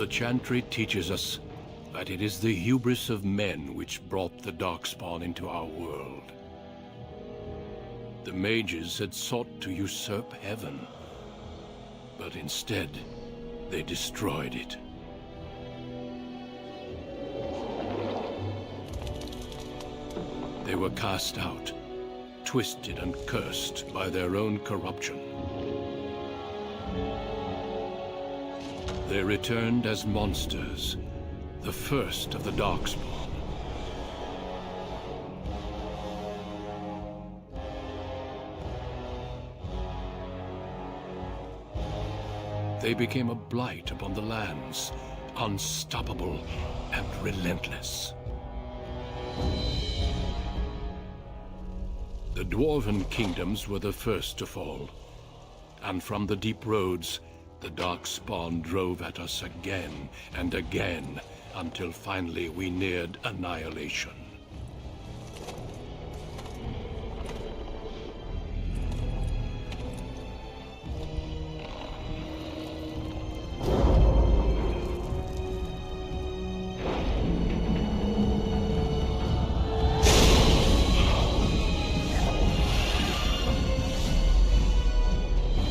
The Chantry teaches us that it is the hubris of men which brought the Darkspawn into our world. The mages had sought to usurp heaven, but instead, they destroyed it. They were cast out, twisted and cursed by their own corruption. They returned as monsters, the first of the Darkspawn. They became a blight upon the lands, unstoppable and relentless. The Dwarven kingdoms were the first to fall, and from the deep roads, the Darkspawn drove at us again and again, until finally we neared annihilation.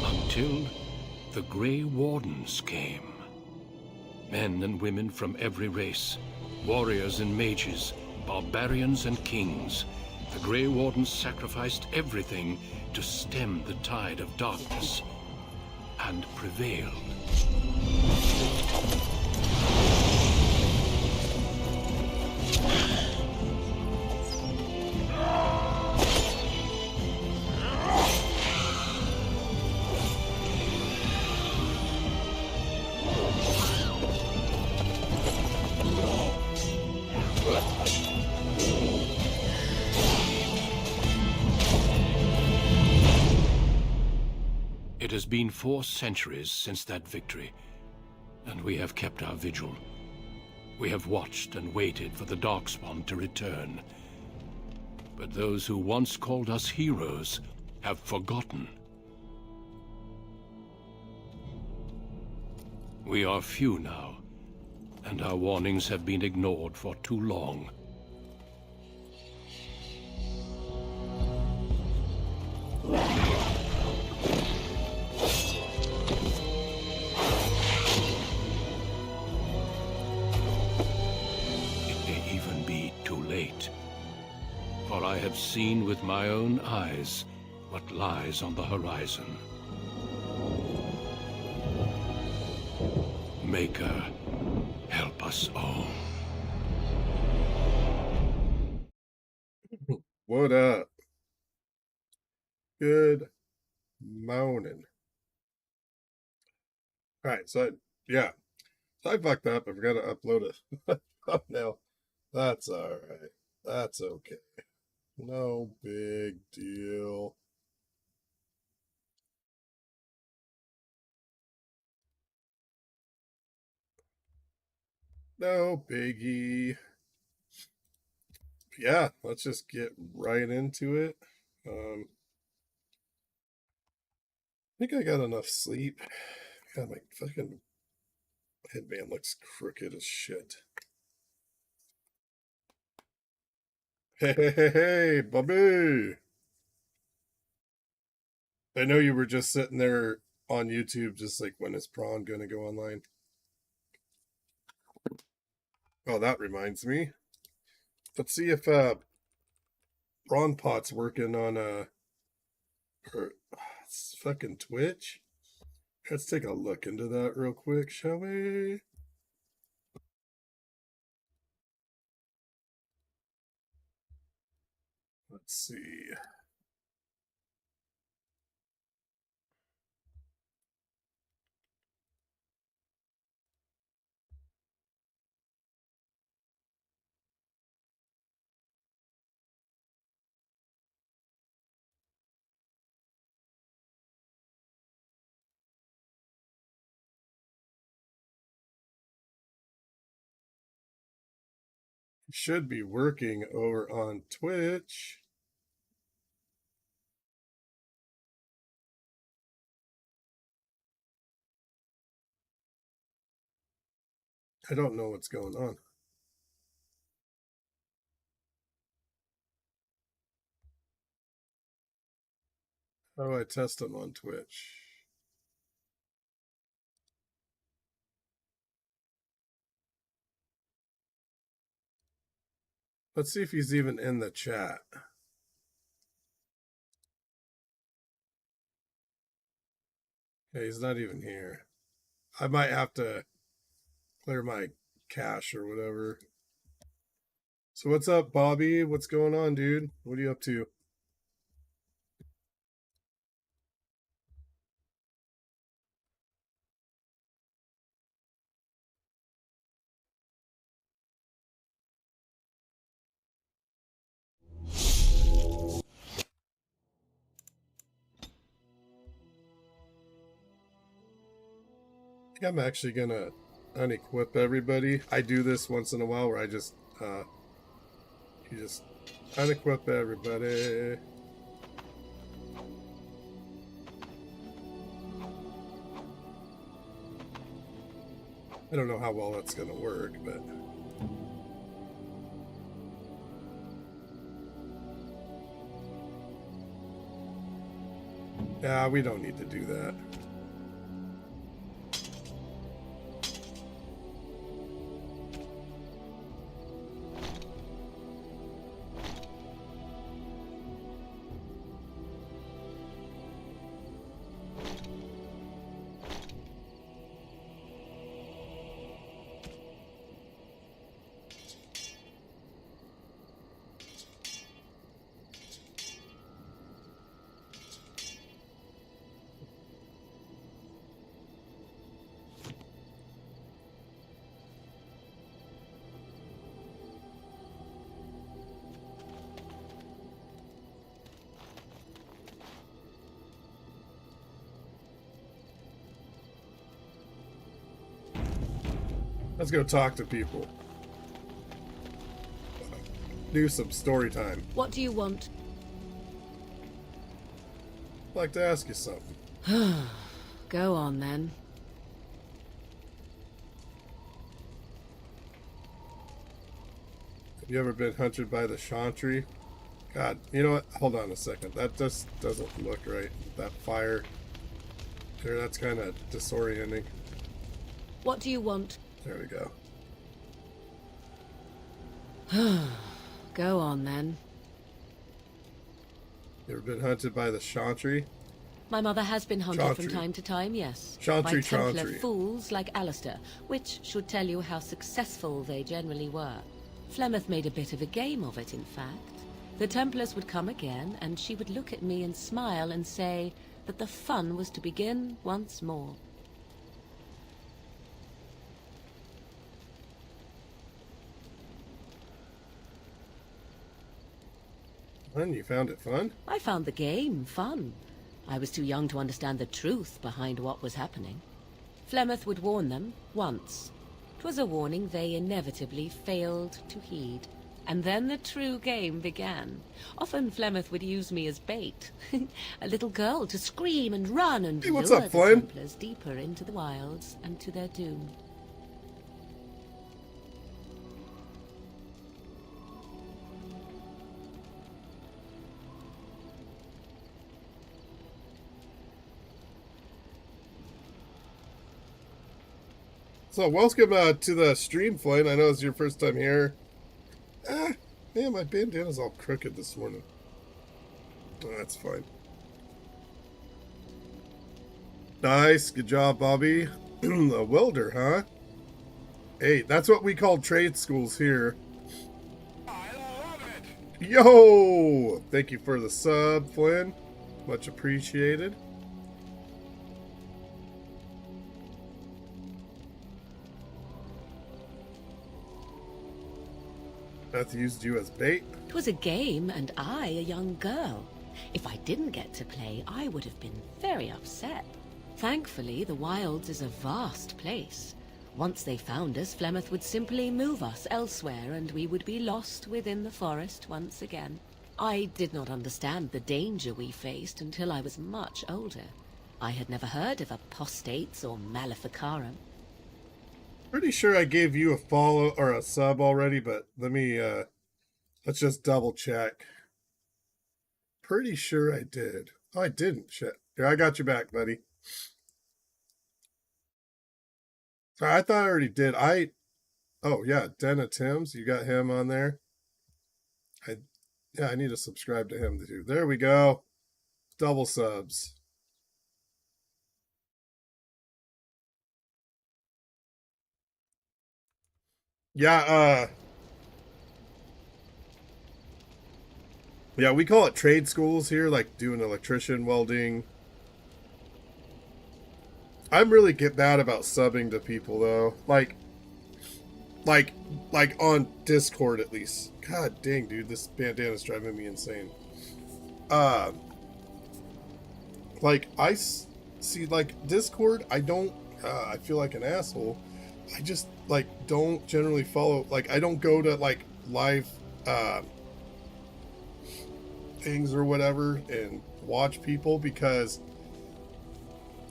Until the Grey Wardens came. Men and women from every race, warriors and mages, barbarians and kings. The Grey Wardens sacrificed everything to stem the tide of darkness, and prevailed. It has been 4 centuries since that victory, and we have kept our vigil. We have watched and waited for the Darkspawn to return. But those who once called us heroes have forgotten. We are few now, and our warnings have been ignored for too long. For I have seen with my own eyes what lies on the horizon. Maker, help us all. What up? Good morning. All right, so I fucked up. I forgot to upload a thumbnail. That's all right. That's okay. No big deal. No biggie. Yeah, let's just get right into it. I think I got enough sleep. God, my fucking headband looks crooked as shit. Hey, Bobby! I know you were just sitting there on YouTube, just like, when is Prawn gonna go online? Oh, that reminds me. Let's see if Prawn Pot's working on it's fucking Twitch. Let's take a look into that real quick, shall we? Let's see. Should be working over on Twitch. I don't know what's going on. How do I test him on Twitch? Let's see if he's even in the chat. Yeah, he's not even here. I might have to clear my cache or whatever. So what's up, Bobby? What's going on, dude? What are you up to? I think I'm actually gonna unequip everybody. I do this once in a while where I just you just unequip everybody. I don't know how well that's gonna work, but yeah, we don't need to do that. Let's go talk to people. Do some story time. What do you want? I'd like to ask you something. Go on, then. Have you ever been hunted by the Chantry? God, you know what? Hold on a second. That just doesn't look right. That fire there, that's kind of disorienting. What do you want? There we go. Go on, then. You ever been hunted by the Chantry? My mother has been hunted Chantry. from time to time, yes. Chantry, by Templar Chantry. fools like Alistair, which should tell you how successful they generally were. Flemeth made a bit of a game of it, in fact. The Templars would come again, and she would look at me and smile and say that the fun was to begin once more. And you found it fun? I found the game fun. I was too young to understand the truth behind what was happening. Flemeth would warn them, once. 'Twas a warning they inevitably failed to heed. And then the true game began. Often Flemeth would use me as bait. A little girl to scream and run and Hey, what's lure up, the Flynn? Templars deeper into the wilds and to their doom. So welcome to the stream, Flynn. I know it's your first time here. Man, my bandana's all crooked this morning. Oh, that's fine. Nice, good job, Bobby. A welder, huh? Hey, that's what we call trade schools here. I love it! Yo! Thank you for the sub, Flynn. Much appreciated. Beth used you as bait. 'Twas a game, and I a young girl. If I didn't get to play, I would have been very upset. Thankfully, the wilds is a vast place. Once they found us, Flemeth would simply move us elsewhere, and we would be lost within the forest once again. I did not understand the danger we faced until I was much older. I had never heard of apostates or maleficarum. Pretty sure I gave you a follow or a sub already, but let me let's just double check. Pretty sure I did. Oh, I didn't. Shit. Here, I got you back, buddy. Sorry, I thought I already did. Oh yeah, Denna Timms, you got him on there. I need to subscribe to him too. There we go. Double subs. Yeah, yeah, we call it trade schools here, like doing electrician, welding. I'm really get bad about subbing to people though. Like on Discord at least. God dang, dude, this bandana's driving me insane. Like see, like Discord, I don't. I feel like an asshole. I just like don't generally follow. Like I don't go to like live things or whatever and watch people because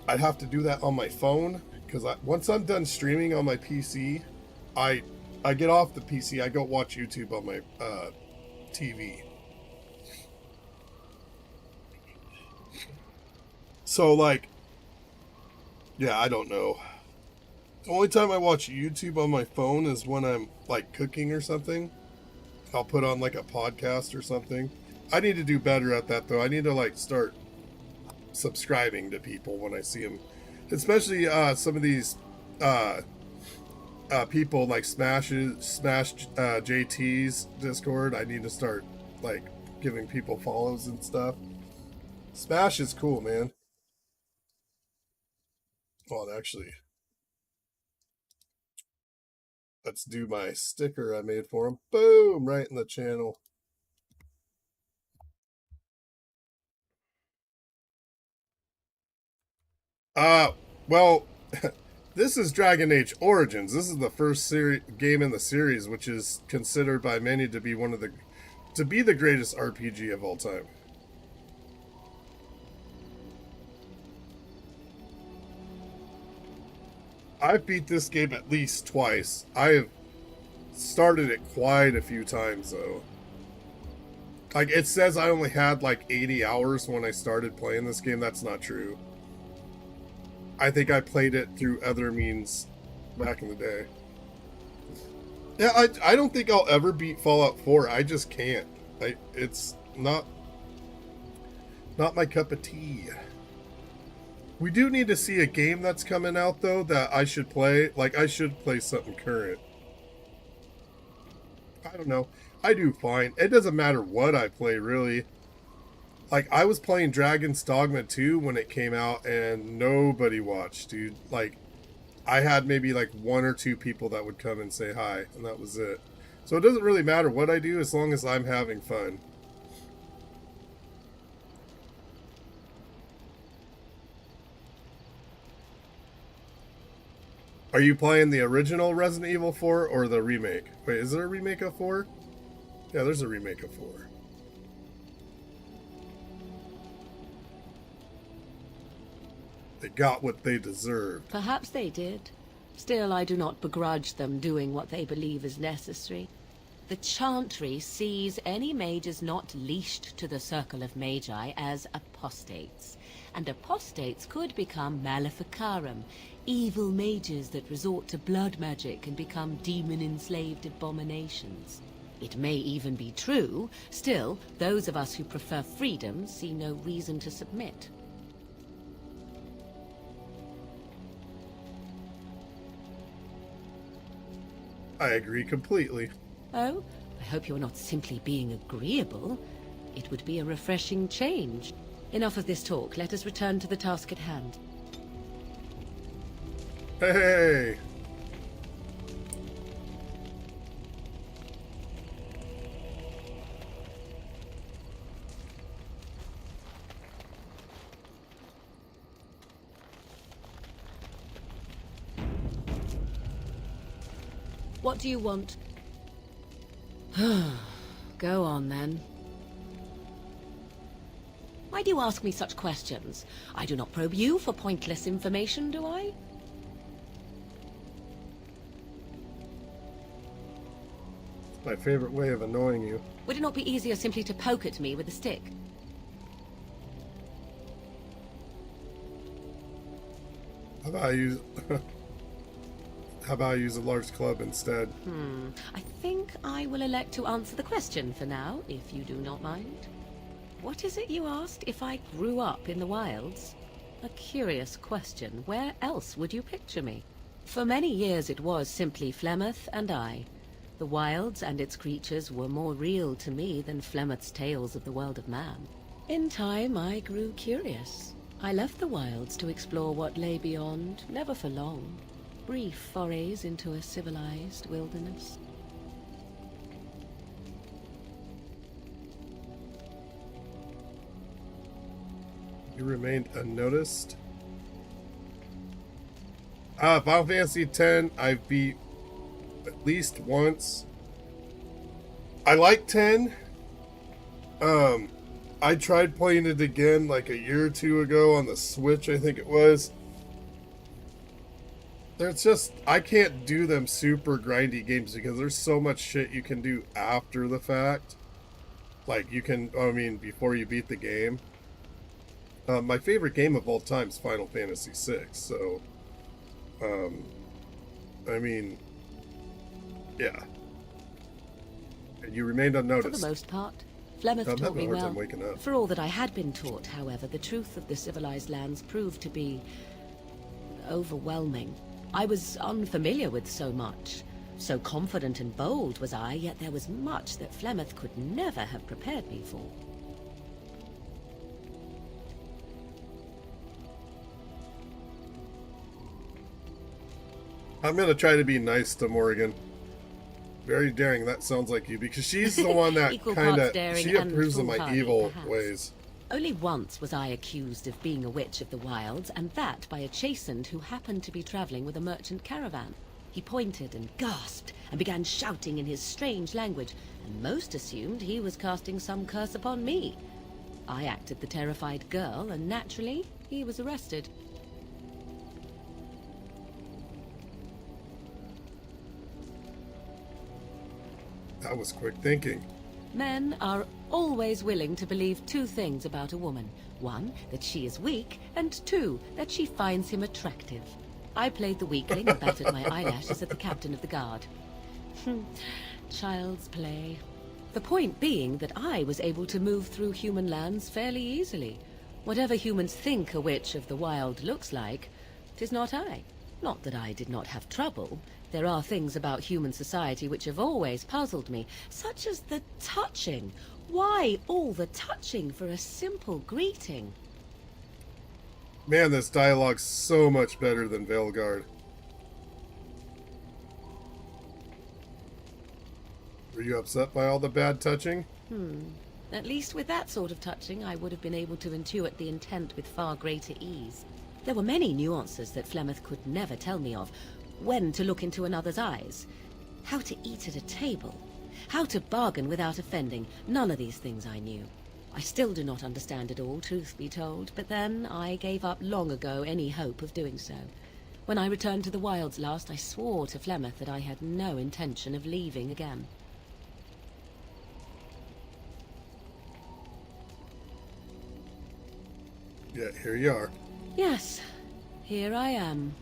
I'd have to do that on my phone. Because once I'm done streaming on my PC, I get off the PC. I go watch YouTube on my TV. So like, yeah, I don't know. The only time I watch YouTube on my phone is when I'm like cooking or something. I'll put on like a podcast or something. I need to do better at that though. I need to like start subscribing to people when I see them, especially some of these people like Smash JT's Discord. I need to start like giving people follows and stuff. Smash is cool, man. Well, actually, let's do my sticker I made for him. Boom! Right in the channel. Well, this is Dragon Age Origins. This is the first game in the series, which is considered by many to be the greatest RPG of all time. I've beat this game at least twice. I have started it quite a few times though. Like it says I only had like 80 hours when I started playing this game. That's not true. I think I played it through other means back in the day. Yeah, I don't think I'll ever beat Fallout 4. I just can't. It's not my cup of tea. We do need to see a game that's coming out though that I should play. Like I should play something current. I don't know. I do fine. It doesn't matter what I play really. Like I was playing Dragon's Dogma 2 when it came out and nobody watched, dude. Like I had maybe like 1 or 2 people that would come and say hi and that was it. So it doesn't really matter what I do as long as I'm having fun. Are you playing the original Resident Evil 4 or the remake? Wait, is there a remake of 4? Yeah, there's a remake of 4. They got what they deserved. Perhaps they did. Still, I do not begrudge them doing what they believe is necessary. The Chantry sees any mages not leashed to the Circle of Magi as apostates. And apostates could become Maleficarum, evil mages that resort to blood magic and become demon-enslaved abominations. It may even be true. Still, those of us who prefer freedom see no reason to submit. I agree completely. Oh, I hope you're not simply being agreeable. It would be a refreshing change. Enough of this talk. Let us return to the task at hand. Hey! What do you want? Go on, then. Why do you ask me such questions? I do not probe you for pointless information, do I? My favorite way of annoying you. Would it not be easier simply to poke at me with a stick? How about I use How about I use a large club instead? I think I will elect to answer the question for now, if you do not mind. What is it you asked if I grew up in the wilds? A curious question. Where else would you picture me? For many years it was simply Flemeth and I. The wilds and its creatures were more real to me than Flemeth's tales of the world of man. In time I grew curious. I left the wilds to explore what lay beyond, never for long. Brief forays into a civilized wilderness. You remained unnoticed. Final Fantasy X, I've beat at least once. I like 10. I tried playing it again like a year or two ago on the Switch, I think it was. There's just, I can't do them super grindy games because there's so much shit you can do after the fact. Like, you can, I mean, before you beat the game. My favorite game of all time is Final Fantasy VI, so, I mean, yeah. And you remained unnoticed. For the most part, Flemeth I'm taught having me a hard well. time waking up. For all that I had been taught, however, the truth of the civilized lands proved to be overwhelming. I was unfamiliar with so much. So confident and bold was I, yet there was much that Flemeth could never have prepared me for. I'm gonna try to be nice to Morrigan. Very daring, that sounds like you, because she's the one that Equal kind parts of, daring she and approves of my foolhardy, evil perhaps. ways. Only once was I accused of being a witch of the wilds, and that by a chastened who happened to be traveling with a merchant caravan. He pointed and gasped, and began shouting in his strange language, and most assumed he was casting some curse upon me. I acted the terrified girl, and naturally, he was arrested. That was quick thinking. Men are always willing to believe two things about a woman. One, that she is weak, and two, that she finds him attractive. I played the weakling and battered my eyelashes at the captain of the guard. Child's play. The point being that I was able to move through human lands fairly easily. Whatever humans think a witch of the wild looks like, 'tis not I. Not that I did not have trouble. There are things about human society which have always puzzled me, such as the touching. Why all the touching for a simple greeting? Man, this dialogue's so much better than Veilguard. Were you upset by all the bad touching? At least with that sort of touching, I would have been able to intuit the intent with far greater ease. There were many nuances that Flemeth could never tell me of. When to look into another's eyes, how to eat at a table, how to bargain without offending. None of these things I knew. I still do not understand it all, truth be told, but then I gave up long ago any hope of doing so. When I returned to the wilds last, I swore to Flemeth that I had no intention of leaving again. Yeah, here you are. Yes, here I am.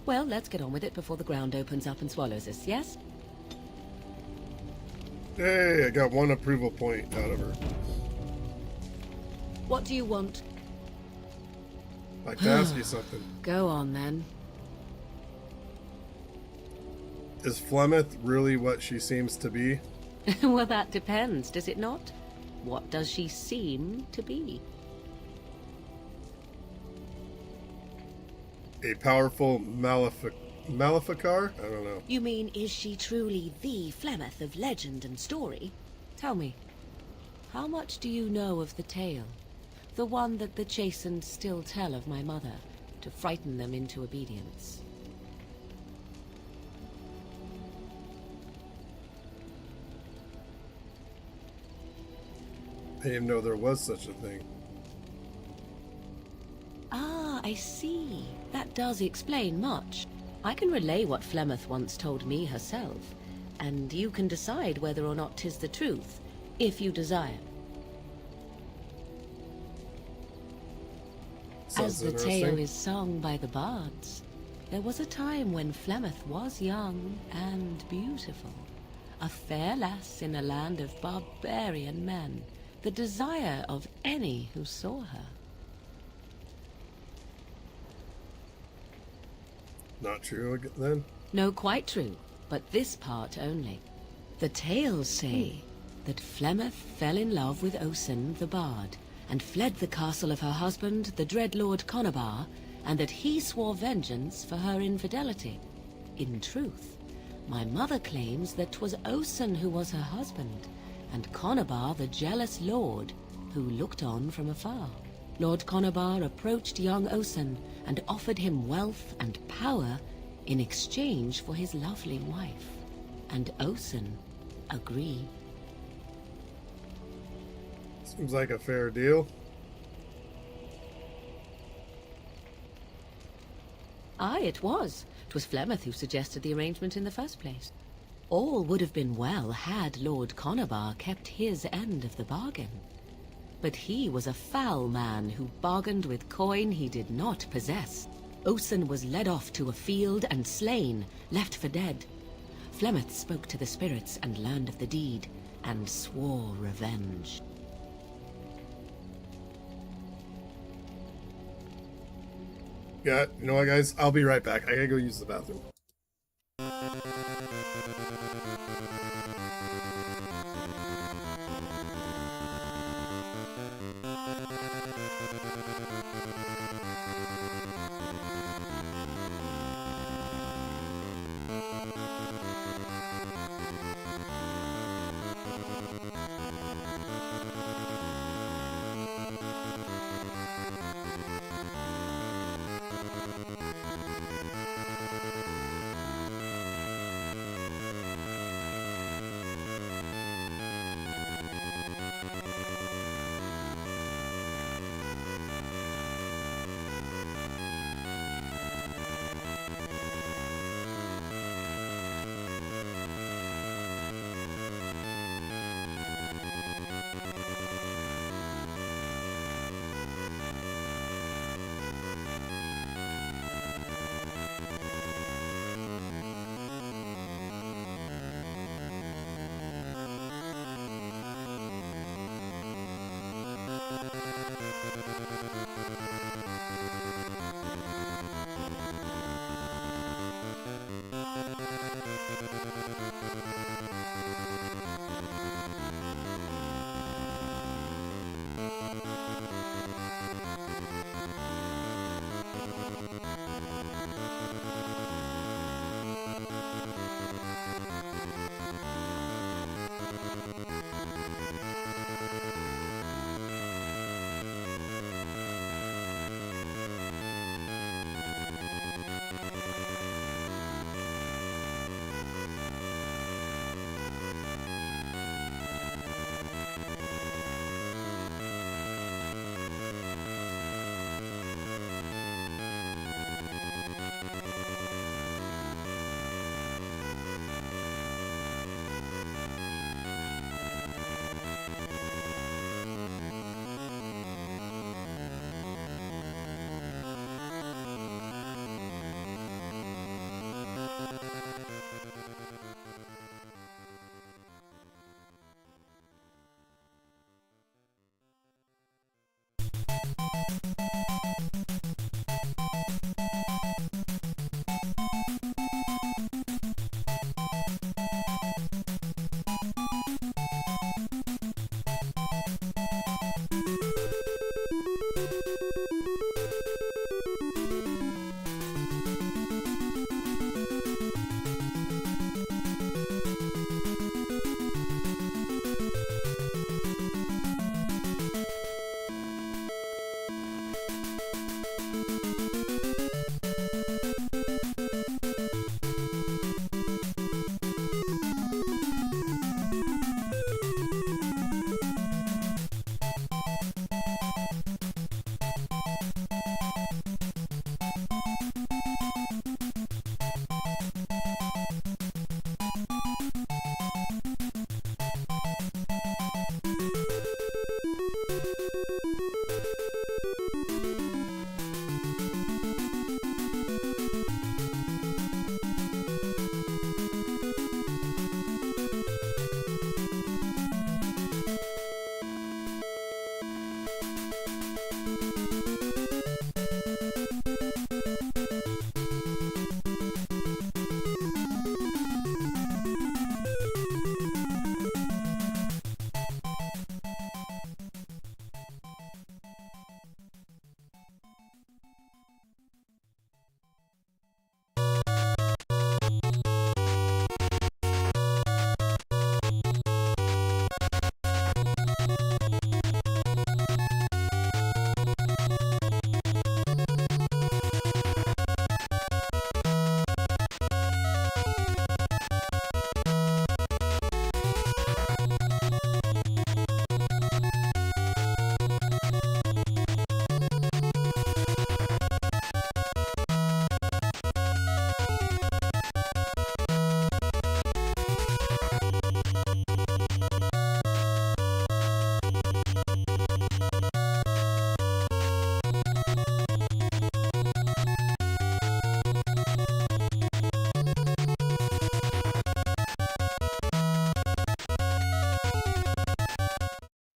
Well, let's get on with it before the ground opens up and swallows us, yes? Hey, I got one approval point out of her. What do you want? I'd like to ask you something. Go on, then. Is Flemeth really what she seems to be? Well, that depends, does it not? What does she seem to be? A powerful Maleficar? I don't know. You mean, is she truly the Flemeth of legend and story? Tell me, how much do you know of the tale? The one that the chastened still tell of my mother, to frighten them into obedience. I didn't know there was such a thing. Ah, I see. That does explain much. I can relay what Flemeth once told me herself. and you can decide whether or not 'tis the truth, if you desire. As Sounds the tale interesting. is sung by the bards, there was a time when Flemeth was young and beautiful, a fair lass in a land of barbarian men, the desire of any who saw her. Not true then? No, quite true, but this part only. The tales say that Flemeth fell in love with Osen the Bard, and fled the castle of her husband, the dread Lord Conabar, and that he swore vengeance for her infidelity. In truth, my mother claims that 'twas Osen who was her husband, and Conabar the jealous lord who looked on from afar. Lord Conabar approached young Osen and offered him wealth and power in exchange for his lovely wife, and Osen agreed. Seems like a fair deal. Aye, it was. 'Twas Flemeth who suggested the arrangement in the first place. All would have been well had Lord Conabar kept his end of the bargain. But he was a foul man who bargained with coin he did not possess. Osen was led off to a field and slain, left for dead. Flemeth spoke to the spirits and learned of the deed, and swore revenge. Yeah, you know what, guys? I'll be right back. I gotta go use the bathroom.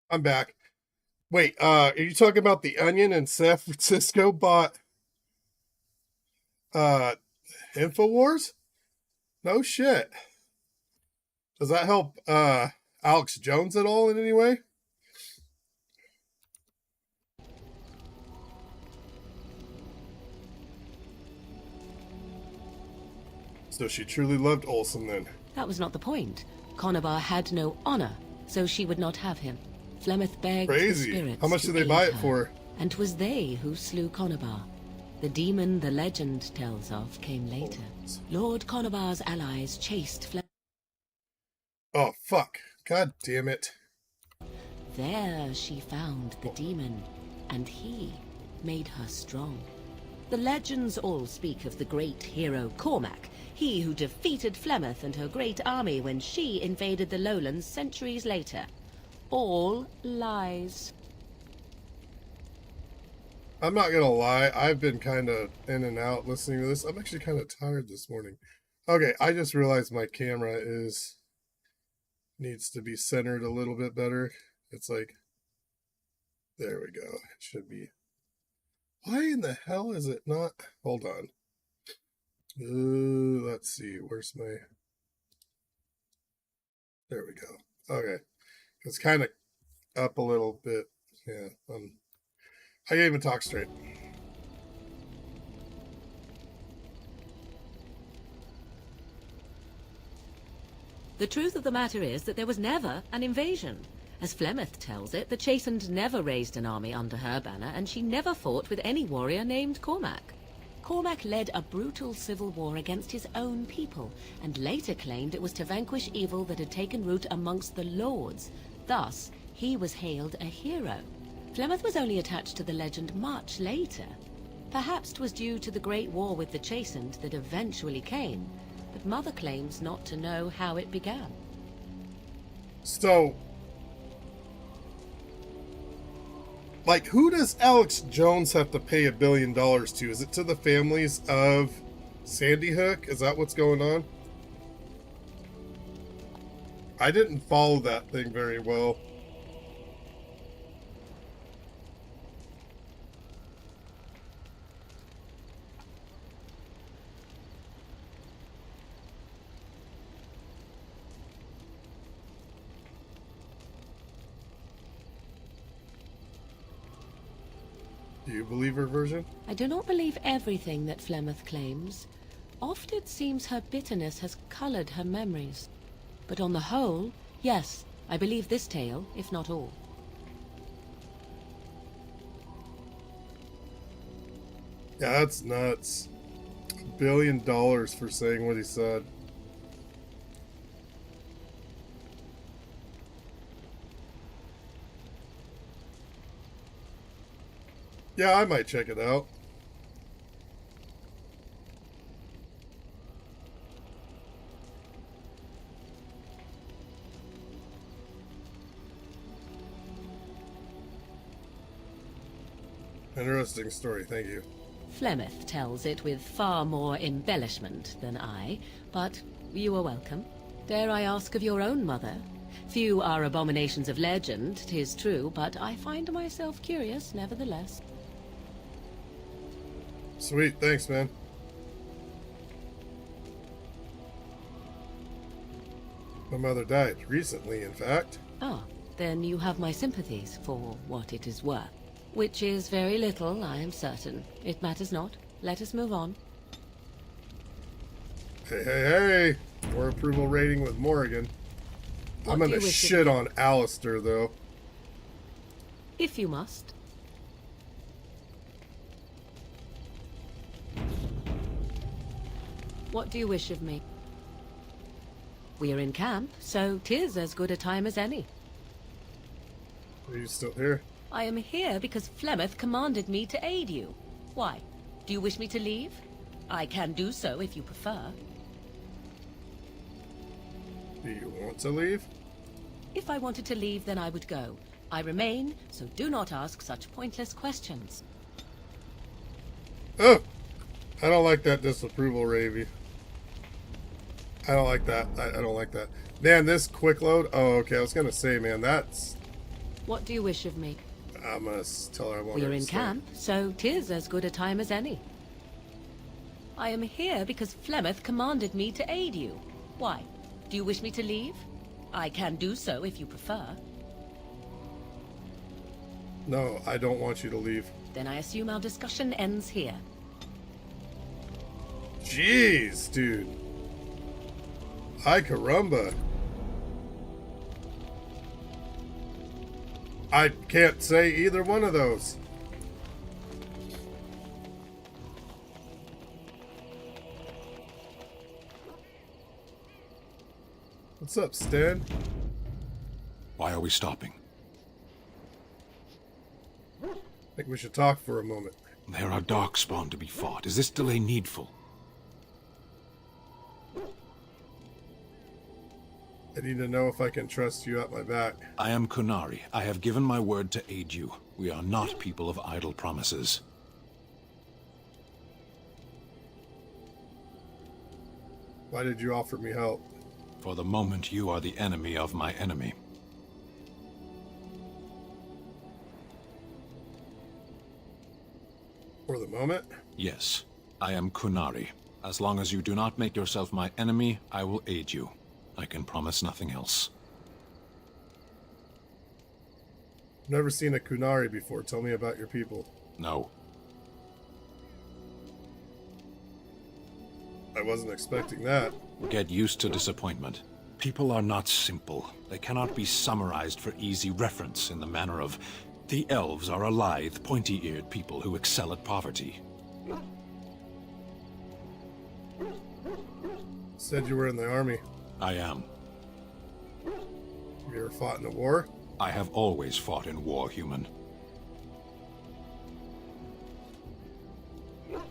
I'm back. Wait, are you talking about the Onion in San Francisco bought InfoWars? No shit. Does that help Alex Jones at all in any way? So she truly loved Olsen then. That was not the point. Conobar had no honor, so she would not have him. Flemeth begged Crazy. the spirits How much to did they aid buy it her, for? and 'twas they who slew Conobar. The demon the legend tells of came later. Lord Conobar's allies chased Flemeth. Oh, fuck. God damn it. There she found the demon, and he made her strong. The legends all speak of the great hero Cormac, he who defeated Flemeth and her great army when she invaded the lowlands centuries later. All lies. I'm not gonna lie, I've been kind of in and out listening to this. I'm actually kind of tired this morning. Okay, I just realized my camera needs to be centered a little bit better. It's like, there we go. It should be. Why in the hell is it not? Hold on. Let's see. Where's my? There we go. Okay, it's kind of up a little bit. Yeah. I can't even talk straight. The truth of the matter is that there was never an invasion. As Flemeth tells it, the Chastened never raised an army under her banner, and she never fought with any warrior named Cormac. Cormac led a brutal civil war against his own people, and later claimed it was to vanquish evil that had taken root amongst the lords. Thus, he was hailed a hero. Flemeth was only attached to the legend much later. Perhaps 'twas due to the great war with the Chastened that eventually came, but Mother claims not to know how it began. So, like, who does Alex Jones have to pay $1 billion to? Is it to the families of Sandy Hook? Is that what's going on? I didn't follow that thing very well. Do you believe her version? I do not believe everything that Flemeth claims. Oft it seems her bitterness has colored her memories. But on the whole, yes, I believe this tale, if not all. Yeah, that's nuts. $1 billion for saying what he said. Yeah, I might check it out. Interesting story, thank you. Flemeth tells it with far more embellishment than I, but you are welcome. Dare I ask of your own mother? Few are abominations of legend, 'tis true, but I find myself curious nevertheless. Sweet, thanks, man. My mother died recently, in fact. Ah, then you have my sympathies for what it is worth. Which is very little, I am certain. It matters not. Let us move on. Hey, hey, hey! More approval rating with Morrigan. I'm What do gonna you wish shit on Alistair, though. If you must. What do you wish of me? We are in camp, so 'tis as good a time as any. Are you still here? I am here because Flemeth commanded me to aid you. Why? Do you wish me to leave? I can do so if you prefer. Do you want to leave? If I wanted to leave, then I would go. I remain, so do not ask such pointless questions. Oh! I don't like that disapproval, Ravy. I don't like that. I don't like that. Man, this quick load. Oh, okay. I was gonna say, man, that's What do you wish of me? I must tell her I want her We're to in stay. camp, so 'tis as good a time as any. I am here because Flemeth commanded me to aid you. Why? Do you wish me to leave? I can do so if you prefer. No, I don't want you to leave. Then I assume our discussion ends here. Jeez, dude. Ay caramba. I can't say either one of those. What's up, Stan? Why are we stopping? I think we should talk for a moment. There are darkspawn to be fought. Is this delay needful? I need to know if I can trust you at my back. I am Kunari. I have given my word to aid you. We are not people of idle promises. Why did you offer me help? For the moment, you are the enemy of my enemy. For the moment? Yes, I am Kunari. As long as you do not make yourself my enemy, I will aid you. I can promise nothing else. Never seen a Kunari before. Tell me about your people. No. I wasn't expecting that. Get used to disappointment. People are not simple. They cannot be summarized for easy reference in the manner of, the elves are a lithe, pointy-eared people who excel at poverty. Said you were in the army. I am. You ever fought in a war? I have always fought in war, human.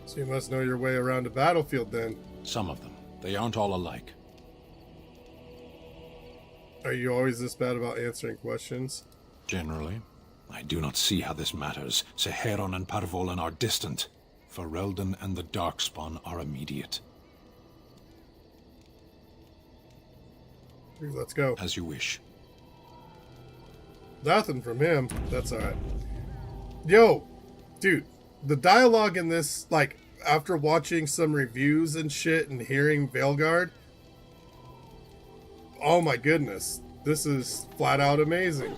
So you must know your way around a battlefield then. Some of them. They aren't all alike. Are you always this bad about answering questions? Generally. I do not see how this matters. Seheron and Parvolan are distant. Ferelden and the Darkspawn are immediate. Let's go. As you wish. Nothing from him. That's alright. Yo, dude, the dialogue in this, like, after watching some reviews and shit and hearing Veilguard, oh my goodness, this is flat out amazing.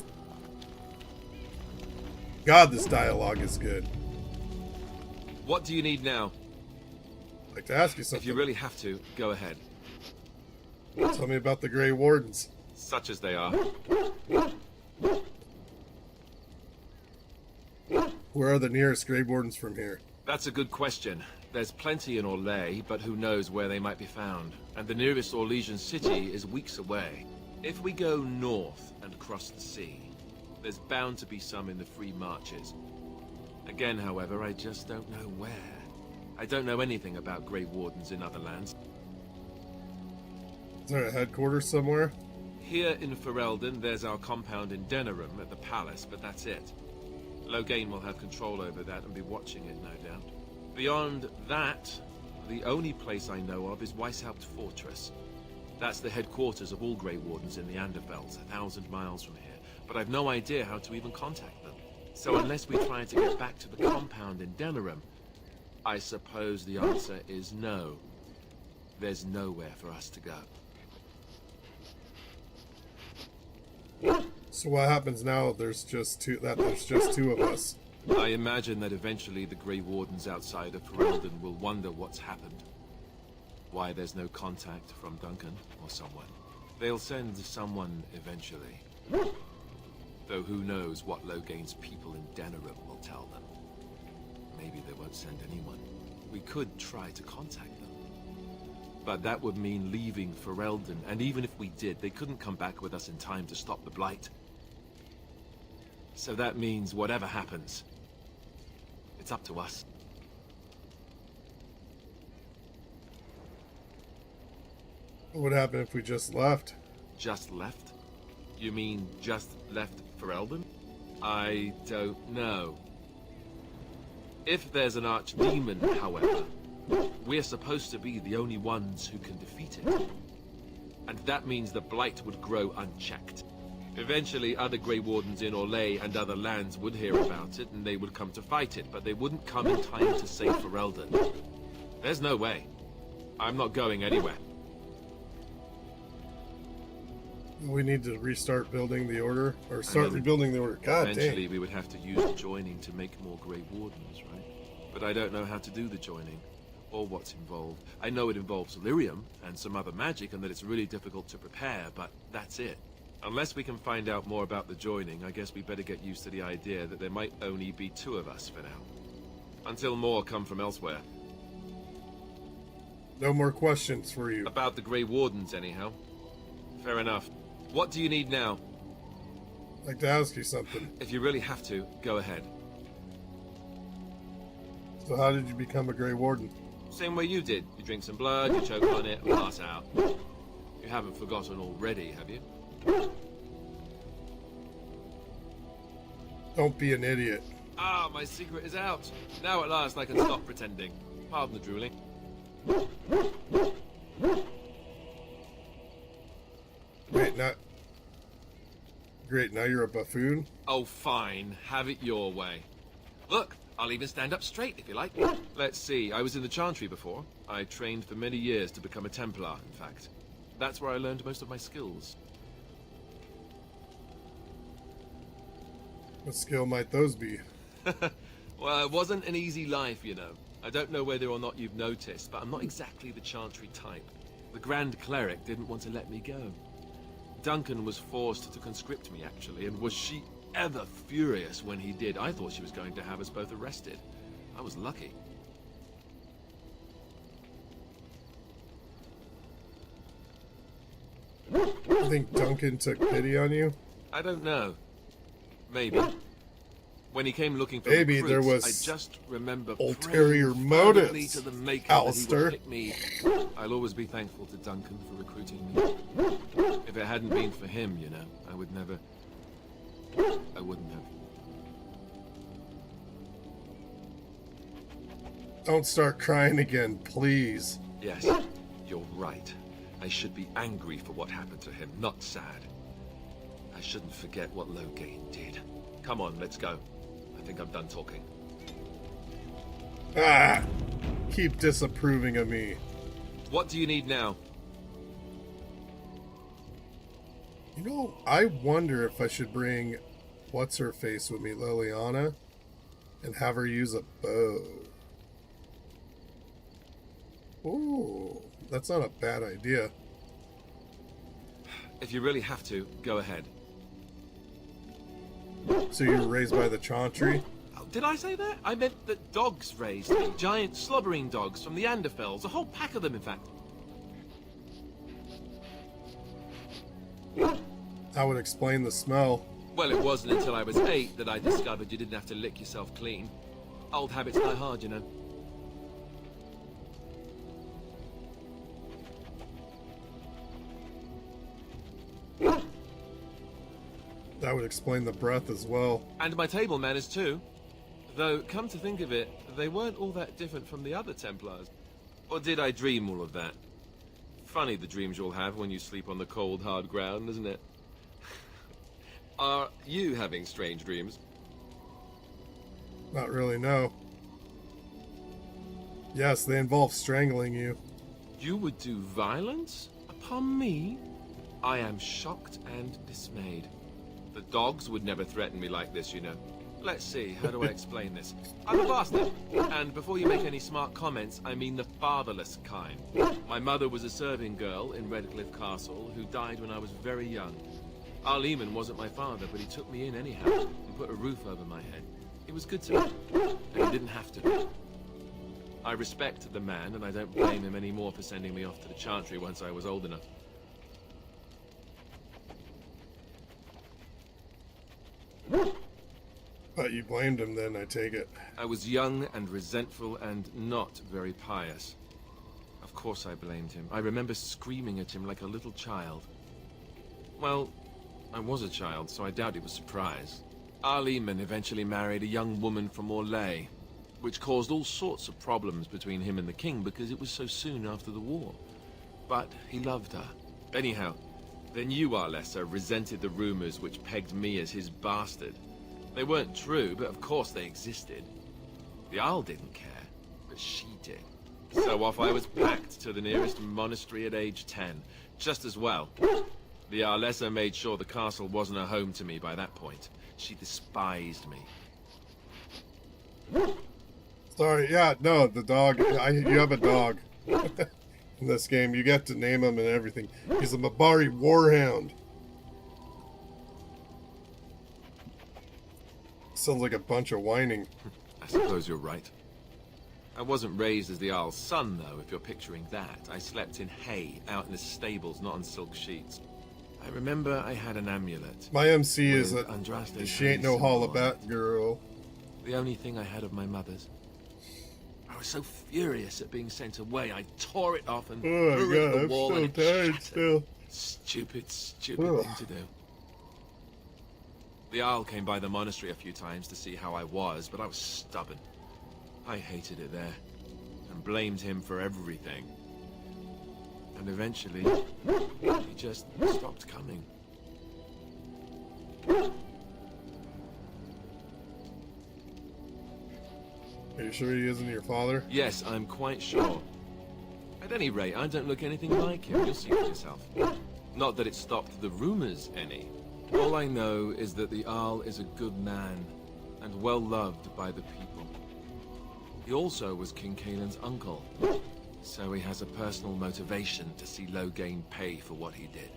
God, this dialogue is good. What do you need now? I'd like to ask you If something. you really have to, go ahead. Tell me about the Grey Wardens. Such as they are. Where are the nearest Grey Wardens from here? That's a good question. There's plenty in Orlais, but who knows where they might be found. And the nearest Orlesian city is weeks away. If we go north and cross the sea, there's bound to be some in the Free Marches. Again, however, I just don't know where. I don't know anything about Grey Wardens in other lands. Is there a headquarters somewhere? Here in Ferelden, there's our compound in Denerim at the palace, but that's it. Loghain will have control over that and be watching it, no doubt. Beyond that, the only place I know of is Weishaupt Fortress. That's the headquarters of all Grey Wardens in the Anderfelds, 1,000 miles from here. But I've no idea how to even contact them. So unless we try to get back to the compound in Denerim, I suppose the answer is no. There's nowhere for us to go. So what happens now? There's just two of us. I imagine that eventually the Grey Wardens outside of Ferelden will wonder what's happened. Why there's no contact from Duncan or someone. They'll send someone eventually. Though who knows what Loghain's people in Denerim will tell them. Maybe they won't send anyone. We could try to contact them. But that would mean leaving Ferelden, and even if we did, they couldn't come back with us in time to stop the Blight. So that means whatever happens, it's up to us. What would happen if we just left? Just left? You mean just left Ferelden? I don't know. If there's an archdemon, however, we're supposed to be the only ones who can defeat it. And that means the Blight would grow unchecked. Eventually, other Grey Wardens in Orlais and other lands would hear about it, and they would come to fight it, but they wouldn't come in time to save Ferelden. There's no way. I'm not going anywhere. We need to restart building the order, or start then rebuilding the order. God Eventually, dang. we would have to use the joining to make more Grey Wardens, right? But I don't know how to do the joining, or what's involved. I know it involves Lyrium and some other magic, and that it's really difficult to prepare, but that's it. Unless we can find out more about the joining, I guess we better get used to the idea that there might only be 2 of us for now. Until more come from elsewhere. No more questions for you. About the Grey Wardens, anyhow. Fair enough. What do you need now? I'd like to ask you something. If you really have to, go ahead. So how did you become a Grey Warden? Same way you did. You drink some blood, you choke on it, and pass out. You haven't forgotten already, have you? Don't be an idiot. Ah, my secret is out. Now at last I can stop pretending. Pardon the drooling. Great, now you're a buffoon? Oh, fine. Have it your way. Look, I'll even stand up straight if you like. Let's see. I was in the Chantry before. I trained for many years to become a Templar, in fact. That's where I learned most of my skills. What skill might those be? Well, it wasn't an easy life, you know. I don't know whether or not you've noticed, but I'm not exactly the Chantry type. The Grand Cleric didn't want to let me go. Duncan was forced to conscript me, actually, and was she ever furious when he did. I thought she was going to have us both arrested. I was lucky. I think Duncan took pity on you. I don't know. Maybe. When he came looking for Maybe recruits, there was I just remember ulterior praying motives, fervently to the Maker that Alistair. he would pick me. I'll always be thankful to Duncan for recruiting me. If it hadn't been for him, you know, I would never... I wouldn't have. Don't start crying again, please. Yes, you're right. I should be angry for what happened to him, not sad. I shouldn't forget what Loghain did. Come on, let's go. I think I'm done talking. Ah! Keep disapproving of me. What do you need now? You know, I wonder if I should bring What's-Her-Face with me, Liliana, and have her use a bow. Ooh, that's not a bad idea. If you really have to, go ahead. So you were raised by the Chantry? Oh, did I say that? I meant that dogs raised me. Giant slobbering dogs from the Anderfells. A whole pack of them, in fact. That would explain the smell. Well, it wasn't until I was 8 that I discovered you didn't have to lick yourself clean. Old habits die hard, you know. That would explain the breath as well. And my table manners, too. Though, come to think of it, they weren't all that different from the other Templars. Or did I dream all of that? Funny the dreams you'll have when you sleep on the cold, hard ground, isn't it? Are you having strange dreams? Not really, no. Yes, they involve strangling you. You would do violence upon me? I am shocked and dismayed. The dogs would never threaten me like this, you know. Let's see, how do I explain this? I'm a bastard, and before you make any smart comments, I mean the fatherless kind. My mother was a serving girl in Redcliffe Castle who died when I was very young. Arleman wasn't my father, but he took me in anyhow and put a roof over my head. He was good to me, and he didn't have to. I respect the man, and I don't blame him anymore for sending me off to the Chantry once I was old enough. But you blamed him then, I take it. I was young and resentful and not very pious. Of course I blamed him. I remember screaming at him like a little child. Well, I was a child, so I doubt he was surprised. Arleman eventually married a young woman from Orlais, which caused all sorts of problems between him and the king because it was so soon after the war. But he loved her. Anyhow, Then you, Arlessa, resented the rumors which pegged me as his bastard. They weren't true, but of course they existed. The Isle didn't care, but she did. So off I was packed to the nearest monastery at age 10. Just as well. The Arlessa made sure the castle wasn't a home to me by that point. She despised me. Sorry, yeah, no, the dog. You have a dog in this game. You get to name him and everything. He's a Mabari Warhound. Sounds like a bunch of whining. I suppose you're right. I wasn't raised as the Isle's son, though, if you're picturing that. I slept in hay, out in the stables, not on silk sheets. I remember I had an amulet. My MC is with that Andraste's she ain't no symbol on hollaback it. girl. The only thing I had of my mother's. I was so furious at being sent away, I tore it off and Oh threw my it at god, the I'm wall so and it tired shattered. still. Stupid Ugh. thing to do. The Isle came by the monastery a few times to see how I was, but I was stubborn. I hated it there, and blamed him for everything. And eventually, he just stopped coming. Are you sure he isn't your father? Yes, I'm quite sure. At any rate, I don't look anything like him. You'll see for yourself. Not that it stopped the rumors any. All I know is that the Arl is a good man, and well loved by the people. He also was King Kaelin's uncle, so he has a personal motivation to see Loghain pay for what he did.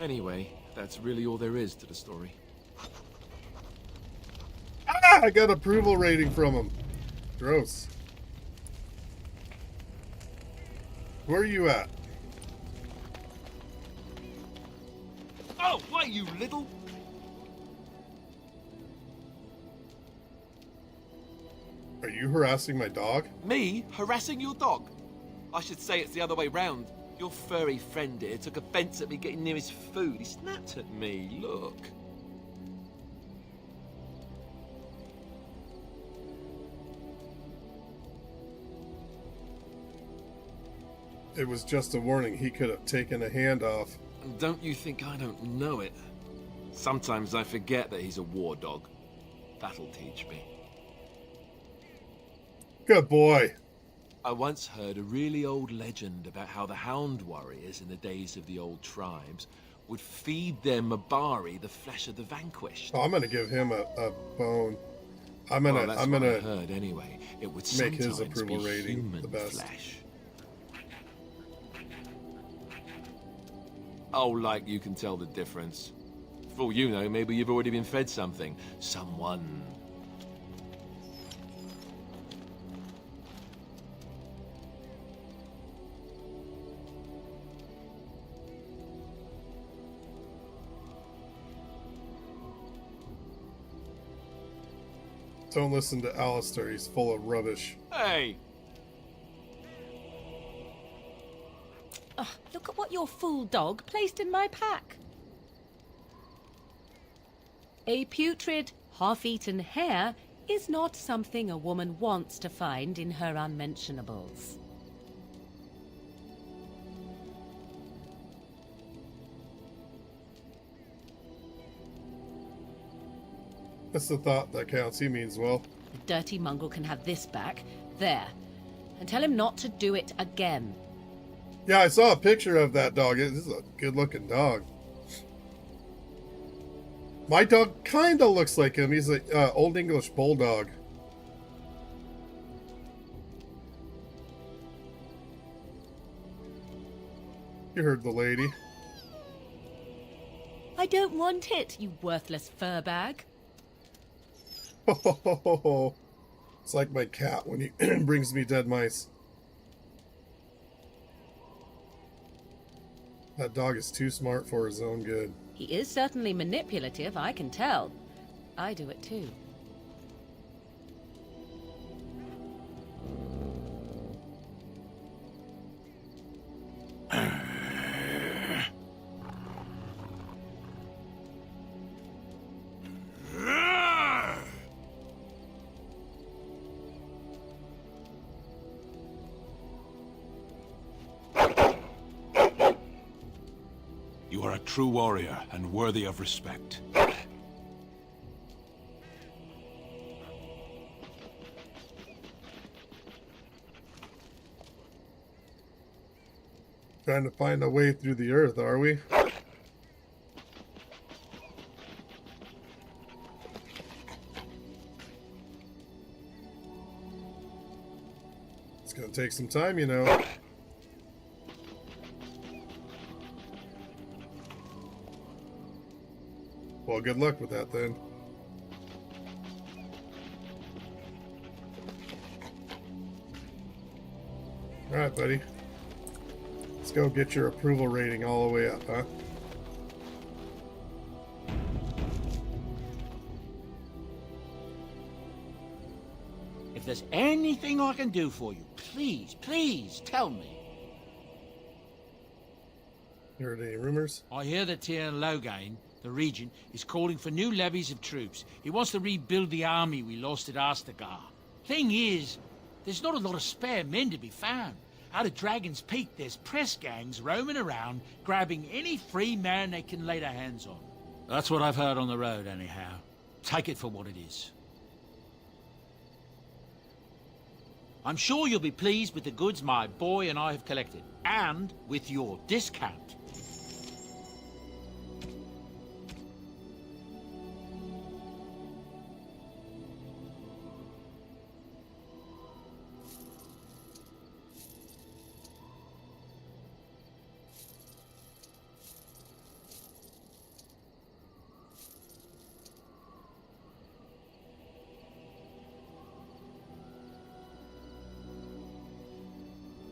Anyway, that's really all there is to the story. Ah, I got approval rating from him. Gross. Where are you at? Oh, why, you little... Are you harassing my dog? Me? Harassing your dog? I should say it's the other way round. Your furry friend here took offense at me getting near his food. He snapped at me, look. It was just a warning. He could have taken a hand off. Don't you think I don't know it? Sometimes I forget that he's a war dog. That'll teach me. Good boy. I once heard a really old legend about how the Hound warriors in the days of the old tribes would feed their Mabari the flesh of the vanquished. Oh, I'm gonna give him a bone. I'm Well, gonna that's I'm what I gonna heard anyway. It would make his sometimes approval be rating human the best. flesh. Oh, like you can tell the difference. For all you know, maybe you've already been fed something. Someone. Don't listen to Alistair. He's full of rubbish. Hey! Ugh, look at what your fool dog placed in my pack. A putrid, half-eaten hare is not something a woman wants to find in her unmentionables. That's the thought that counts. He means well. The dirty mongrel can have this back. There. And tell him not to do it again. Yeah, I saw a picture of that dog. This is a good-looking dog. My dog kind of looks like him. He's an Old English Bulldog. You heard the lady. I don't want it, you worthless fur bag. It's like my cat when he brings me dead mice. That dog is too smart for his own good. He is certainly manipulative, I can tell. I do it too. You are a true warrior and worthy of respect. Trying to find a way through the earth, are we? It's gonna take some time, you know. Well, good luck with that then. Alright, buddy. Let's go get your approval rating all the way up, huh? If there's anything I can do for you, please, please tell me. You heard any rumors? I hear that Tien Logain, the regent, is calling for new levies of troops. He wants to rebuild the army we lost at Astagar. Thing is, there's not a lot of spare men to be found. Out of Dragon's Peak, there's press gangs roaming around, grabbing any free man they can lay their hands on. That's what I've heard on the road, anyhow. Take it for what it is. I'm sure you'll be pleased with the goods my boy and I have collected, and with your discount.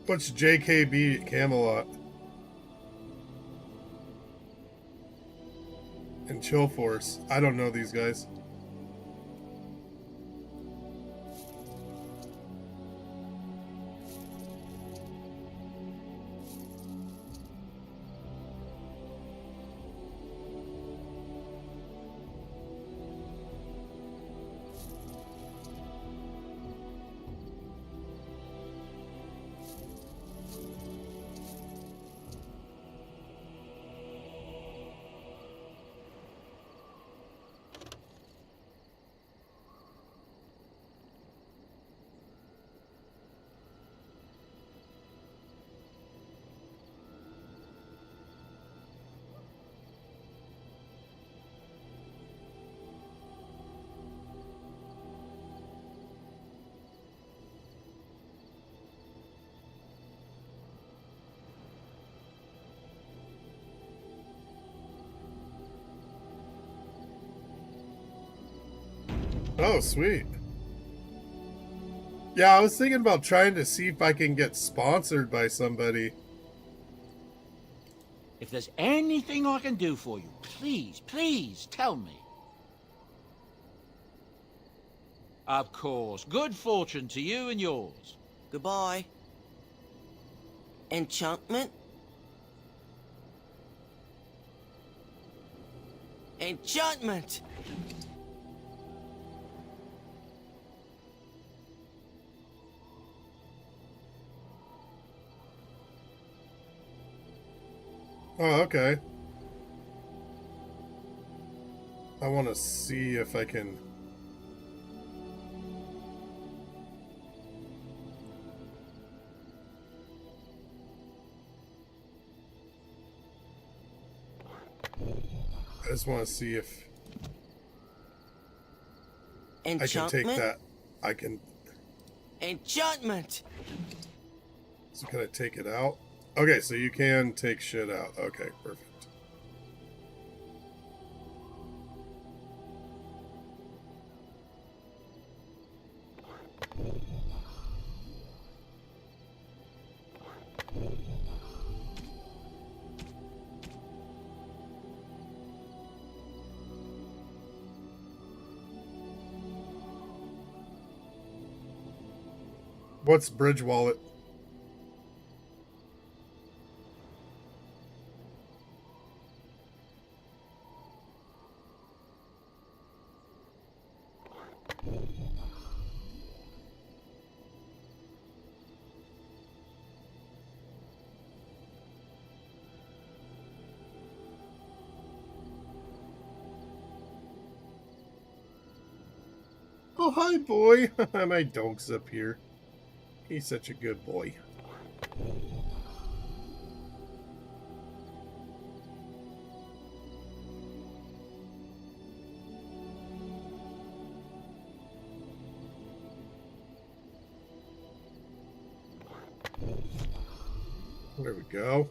What's JKB at Camelot? And Chill Force. I don't know these guys. Oh, sweet. Yeah, I was thinking about trying to see if I can get sponsored by somebody. If there's anything I can do for you, please, please tell me. Of course. Good fortune to you and yours. Goodbye. Enchantment? Enchantment! Oh, okay. I want to see if I can... I just want to see if I can take that. I can... Enchantment! So can I take it out? Okay, so you can take shit out. Okay, perfect. What's Bridge Wallet? Oh, hi, boy. My dog's up here. He's such a good boy. There we go.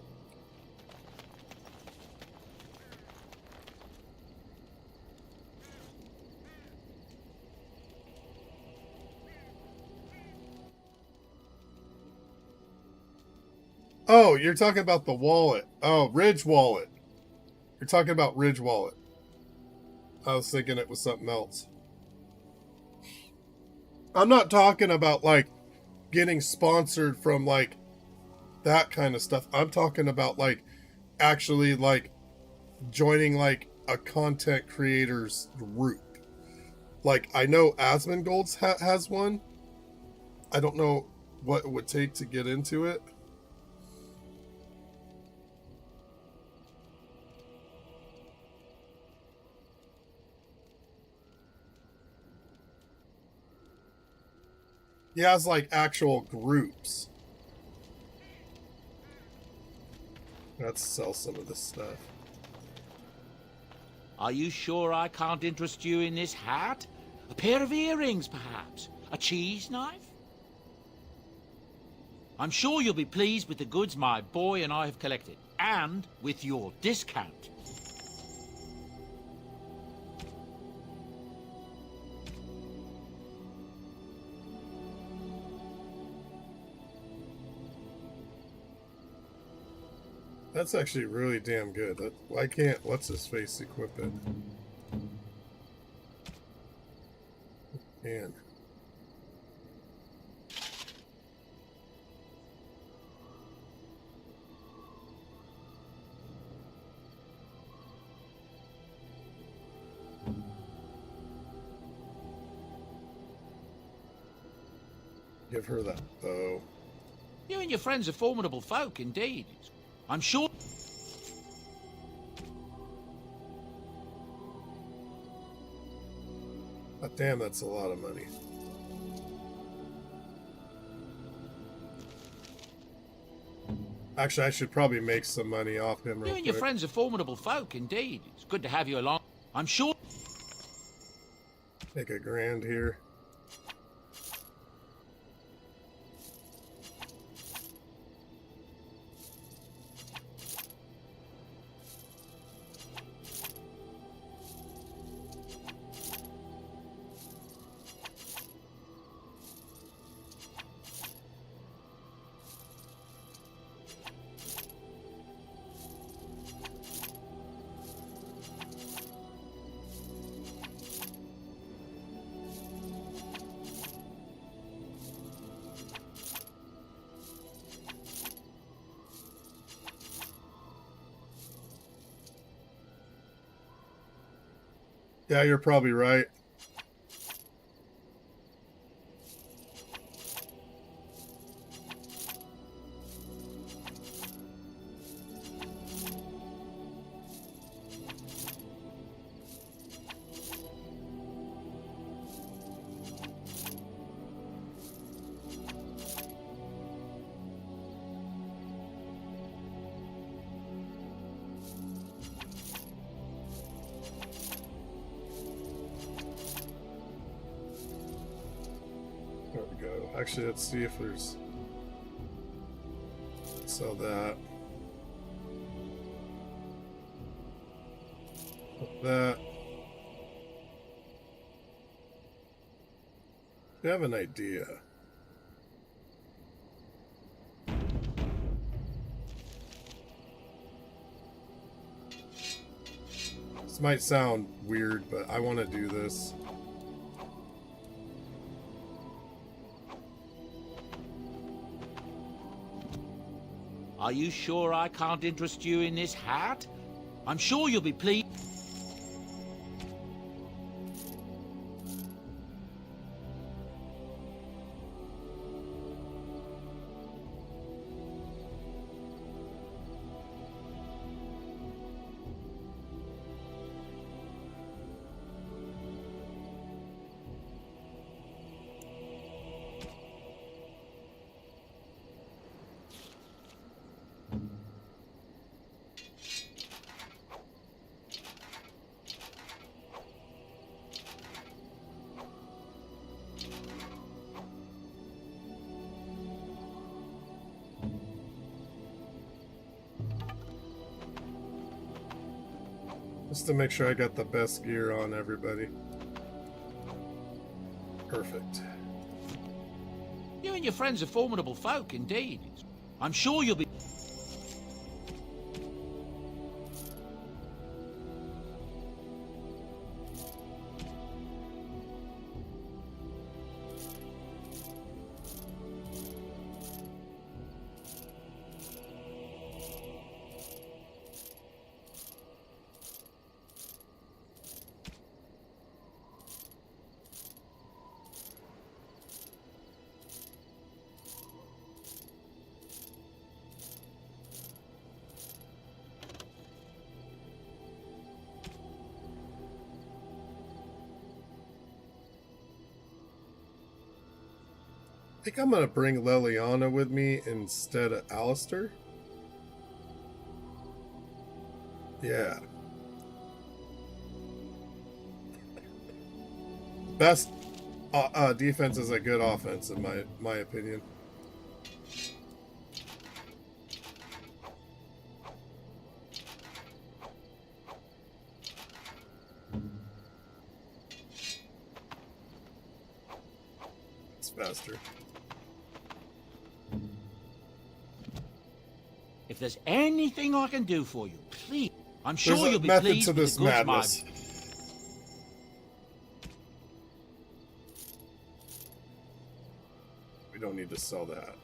Oh, you're talking about the wallet. Oh, Ridge Wallet. You're talking about Ridge Wallet. I was thinking it was something else. I'm not talking about, like, getting sponsored from, like, that kind of stuff. I'm talking about, like, actually, like, joining, like, a content creators group. Like, I know Asmongold's has one. I don't know what it would take to get into it. He has, like, actual groups. Let's sell some of this stuff. Are you sure I can't interest you in this hat? A pair of earrings, perhaps? A cheese knife? I'm sure you'll be pleased with the goods my boy and I have collected, and with your discount. That's actually really damn good. Why can't What's-His-Face equip it? Man. Give her that bow. You and your friends are formidable folk, indeed. I'm sure... Oh, damn, that's a lot of money. Actually, I should probably make some money off him real You and your quick. friends are formidable folk, indeed. It's good to have you along. I'm sure... Make $1,000 here. Yeah, you're probably right. There we go. Actually, let's see if there's... Sell that. That. I have an idea. This might sound weird, but I want to do this. Are you sure I can't interest you in this hat? I'm sure you'll be pleased. Just to make sure I got the best gear on everybody. Perfect. You and your friends are formidable folk, indeed. I'm sure you'll be... I think I'm gonna bring Leliana with me instead of Alistair. Yeah. Best defense is a good offense, in my opinion. It's faster. If there's anything I can do for you, please. I'm sure There's a you'll be method pleased to with this the goods, madness. We don't need to sell that.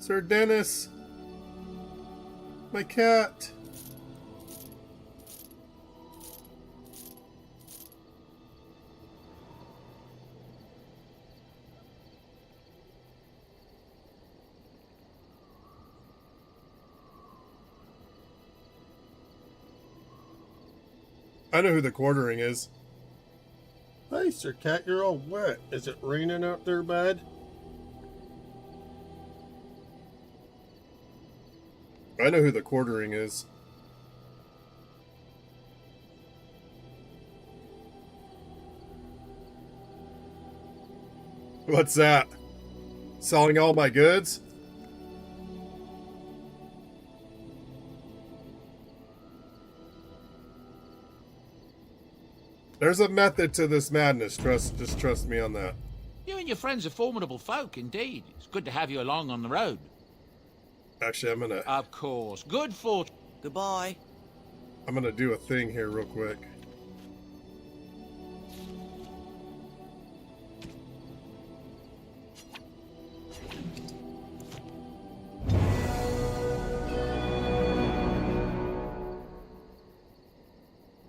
Sir Dennis! My cat! I know who the quartering is. Hi, Sir Cat, you're all wet. Is it raining out there bad? I know who the quartering is. What's that? Selling all my goods? There's a method to this madness. Just trust me on that. You and your friends are formidable folk, indeed. It's good to have you along on the road. Actually, Of course. Good fortune. Goodbye. I'm gonna do a thing here real quick.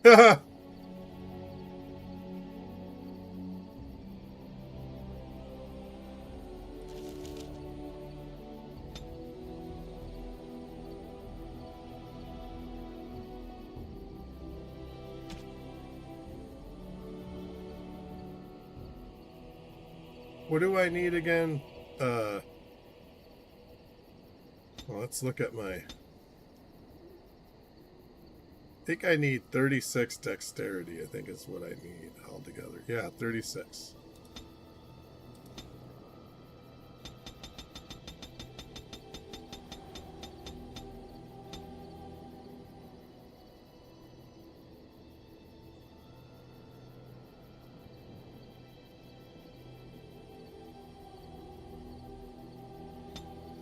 Haha. What do I need again? Well, let's look at my... I think I need 36 dexterity, I think is what I need altogether. Yeah, 36.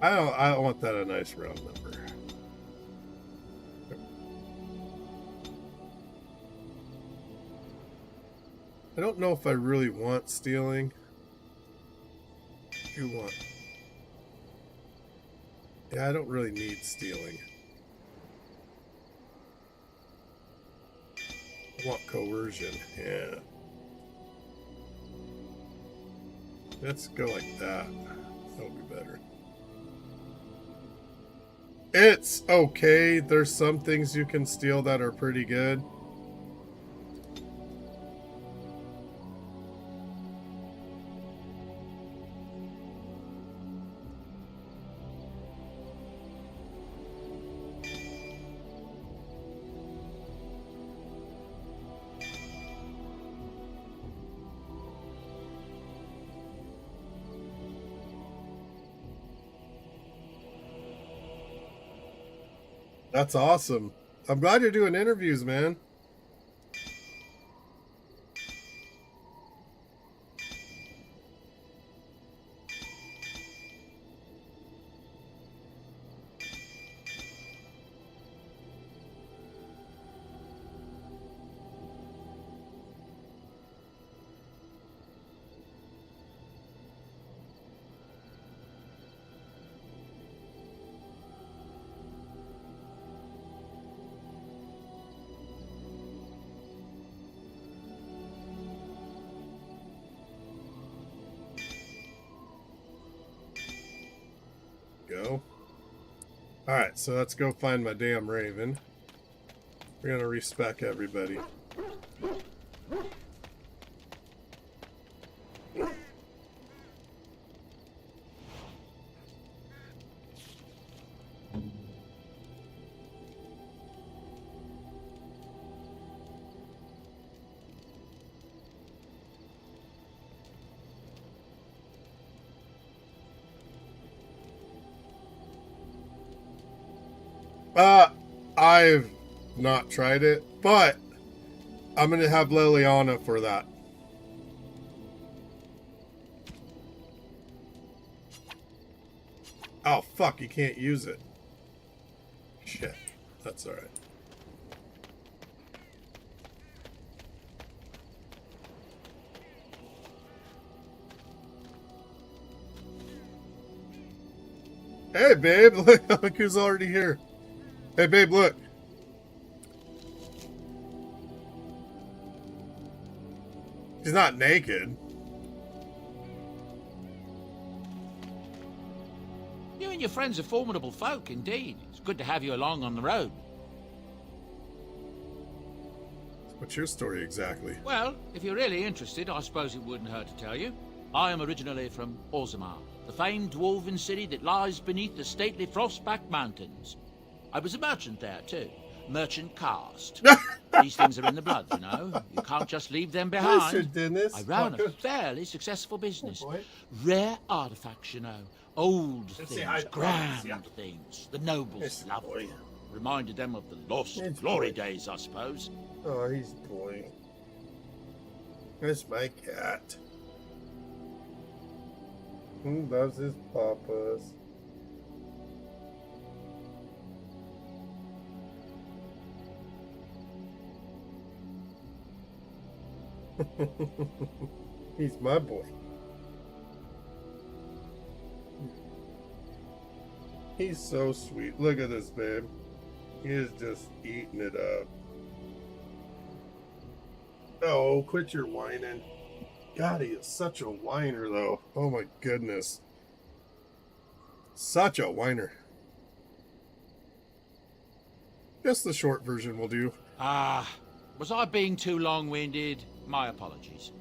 I don't want that a nice round number. I don't know if I really want stealing. You want? Yeah, I don't really need stealing. I want coercion. Yeah. Let's go like that. That'll be better. It's okay. There's some things you can steal that are pretty good. That's awesome. I'm glad you're doing interviews, man. Go. Alright, so let's go find my damn raven. We're gonna respec everybody. I've not tried it, but I'm gonna have Liliana for that. Oh fuck, you can't use it. Shit, that's alright. Hey babe, look who's already here. Hey babe, look. He's not naked. You and your friends are formidable folk, indeed. It's good to have you along on the road. What's your story exactly? Well, if you're really interested, I suppose it wouldn't hurt to tell you. I am originally from Orzammar, the famed dwarven city that lies beneath the stately Frostback Mountains. I was a merchant there, too. Merchant caste. These things are in the blood, you know. You can't just leave them behind. I ran a fairly successful business. Rare artifacts, you know. Old things, grand things. The nobles loved them. Reminded them of the lost glory days, I suppose. Oh, he's boy. That's my cat. Who loves his papas? He's my boy. He's so sweet. Look at this, babe. He is just eating it up. Oh, quit your whining. God, he is such a whiner, though. Oh my goodness. Such a whiner. Just the short version will do. Was I being too long-winded? My apologies.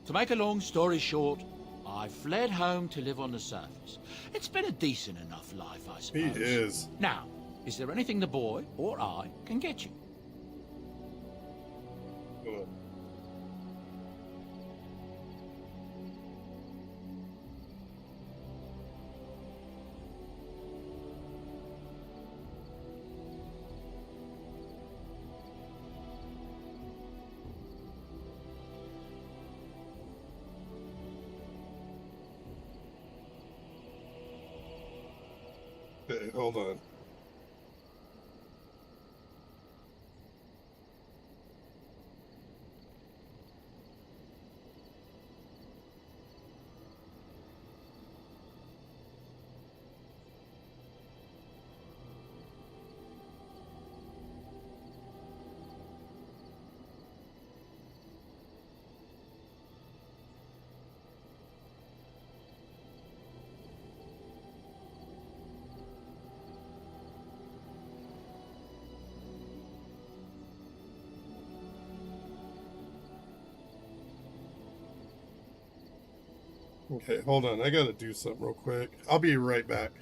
To make a long story short, I fled home to live on the surface. It's been a decent enough life, I suppose. He is. Now, is there anything the boy or I can get you? Okay, hold on. Okay, hold on. I gotta do something real quick. I'll be right back.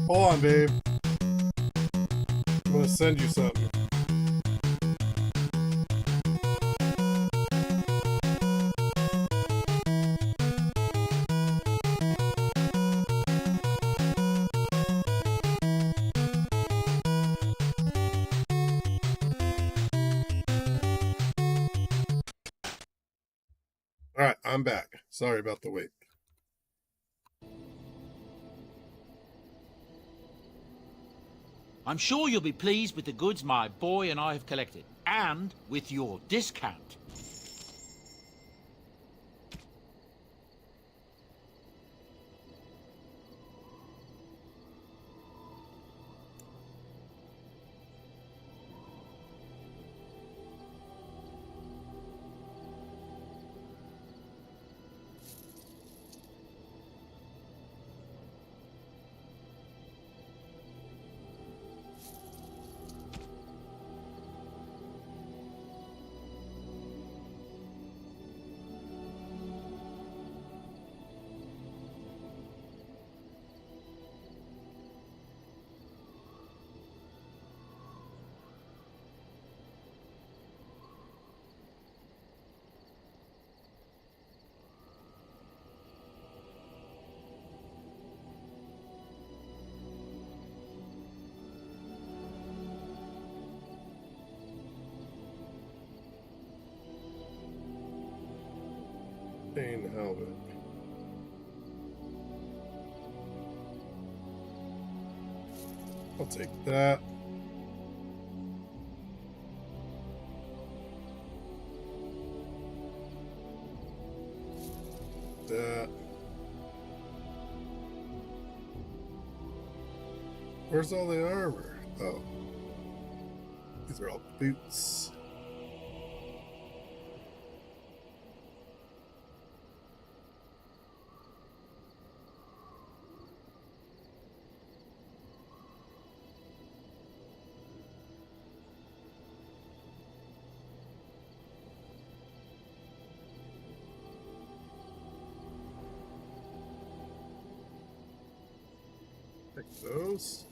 Hold on, babe. I'm gonna send you something. All right, I'm back. Sorry about the wait. I'm sure you'll be pleased with the goods my boy and I have collected, and with your discount. Dane Halbert. I'll take that. That. Where's all the armor? Oh. These are all boots. Take those.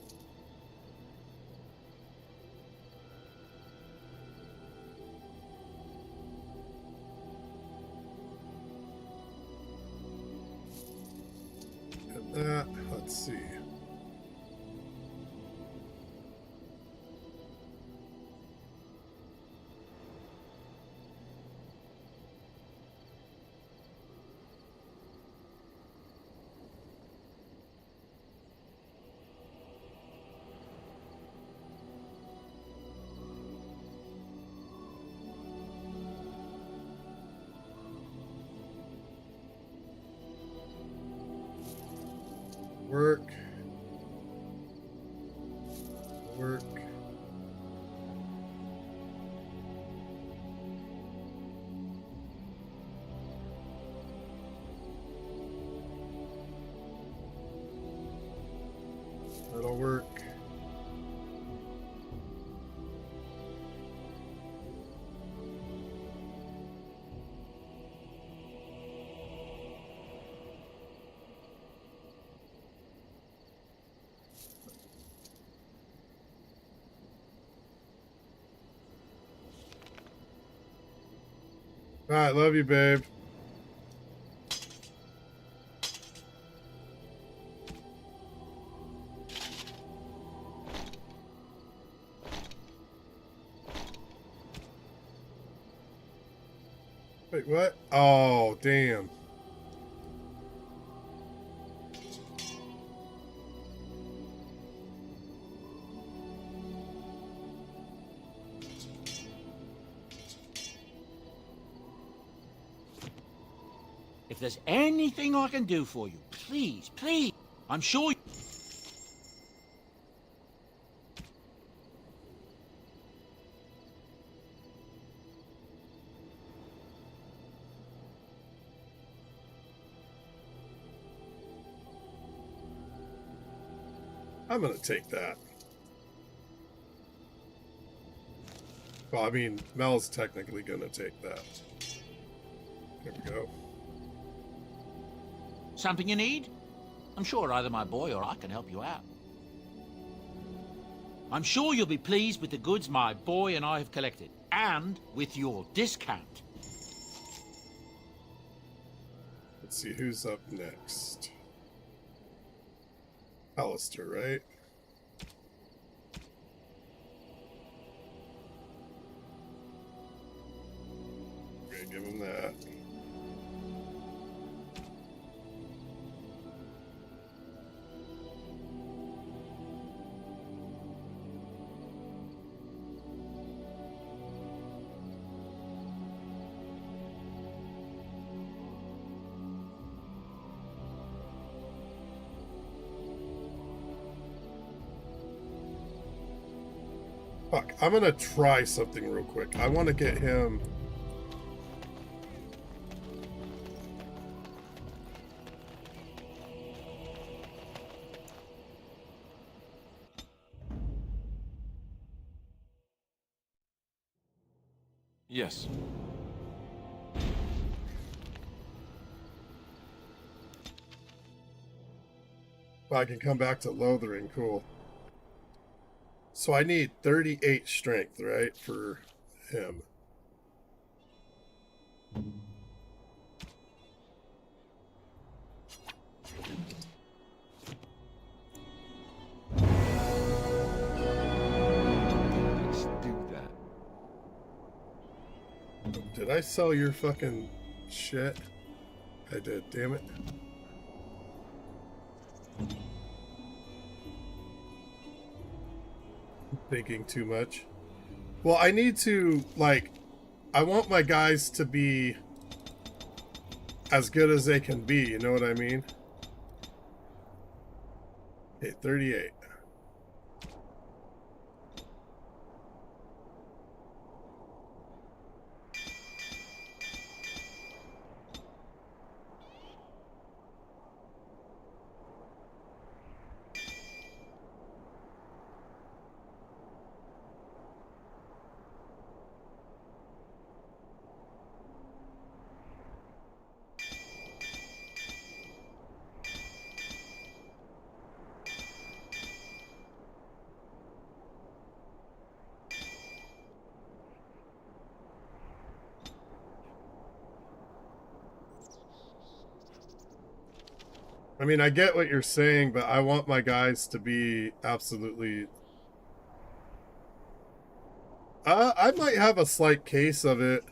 And that, let's see. Work. Work. That'll work. All right, love you, babe. Wait, what? Oh, damn. If there's anything I can do for you, please, please, I'm sure... I'm gonna take that. Well, I mean, Mel's technically gonna take that. There we go. Something you need? I'm sure either my boy or I can help you out. I'm sure you'll be pleased with the goods my boy and I have collected, and with your discount. Let's see who's up next. Alistair, right? Okay, give him that. Fuck, I'm gonna try something real quick. I want to get him... Yes. I can come back to Lothering, cool. So I need 38 strength, right, for him. Let's do that. Did I sell your fucking shit? I did, damn it. Thinking too much. Well, I need to, like, I want my guys to be as good as they can be, you know what I mean? Okay, 38. I mean, I get what you're saying, but I want my guys to be absolutely... I might have a slight case of it,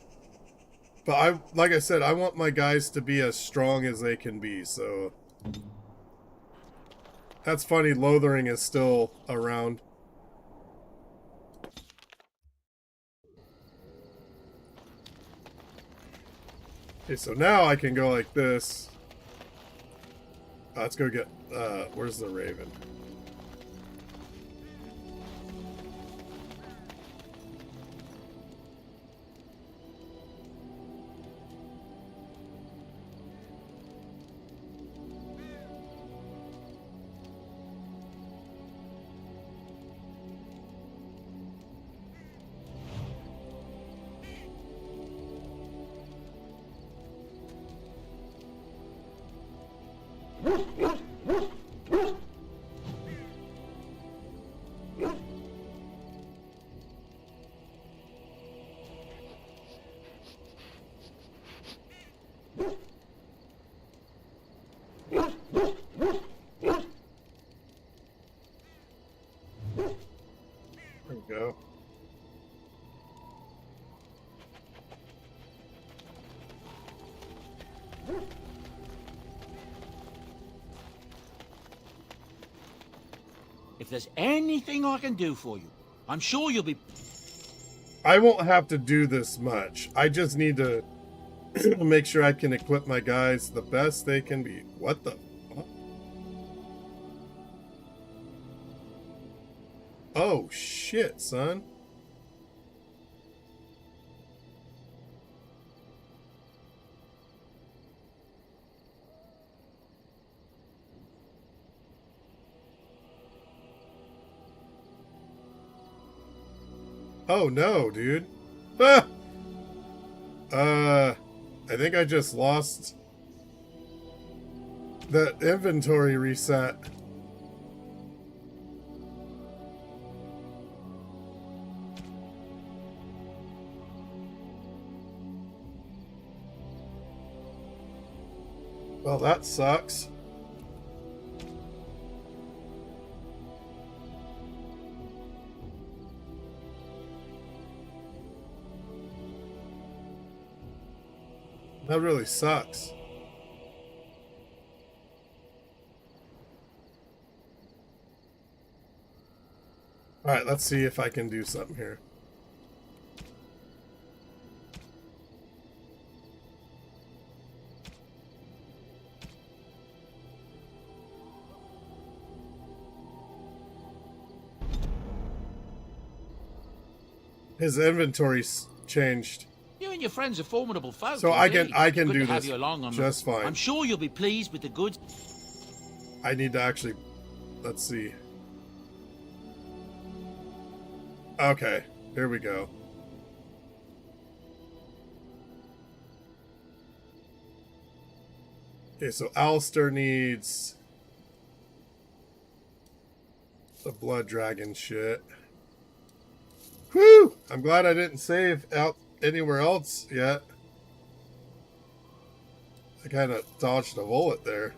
but like I said, I want my guys to be as strong as they can be, so... That's funny, Lothering is still around. Okay, so now I can go like this. Let's go get, where's the Raven? There we go. If there's anything I can do for you, I'm sure you'll be... I won't have to do this much. I just need to make sure I can equip my guys the best they can be. What the fuck? Oh shit, son. Oh no, dude. Ah! I think I just lost the inventory reset. Well, that sucks. That really sucks. All right, let's see if I can do something here. His inventory's changed. You and your friends are formidable folk. So indeed. I can Good do to have this you along on just fine. I'm sure you'll be pleased with the goods. I need to actually, let's see. Okay, here we go. Okay, so Alistair needs the blood dragon shit. Whew! I'm glad I didn't save out anywhere else yet. I kind of dodged a bullet there.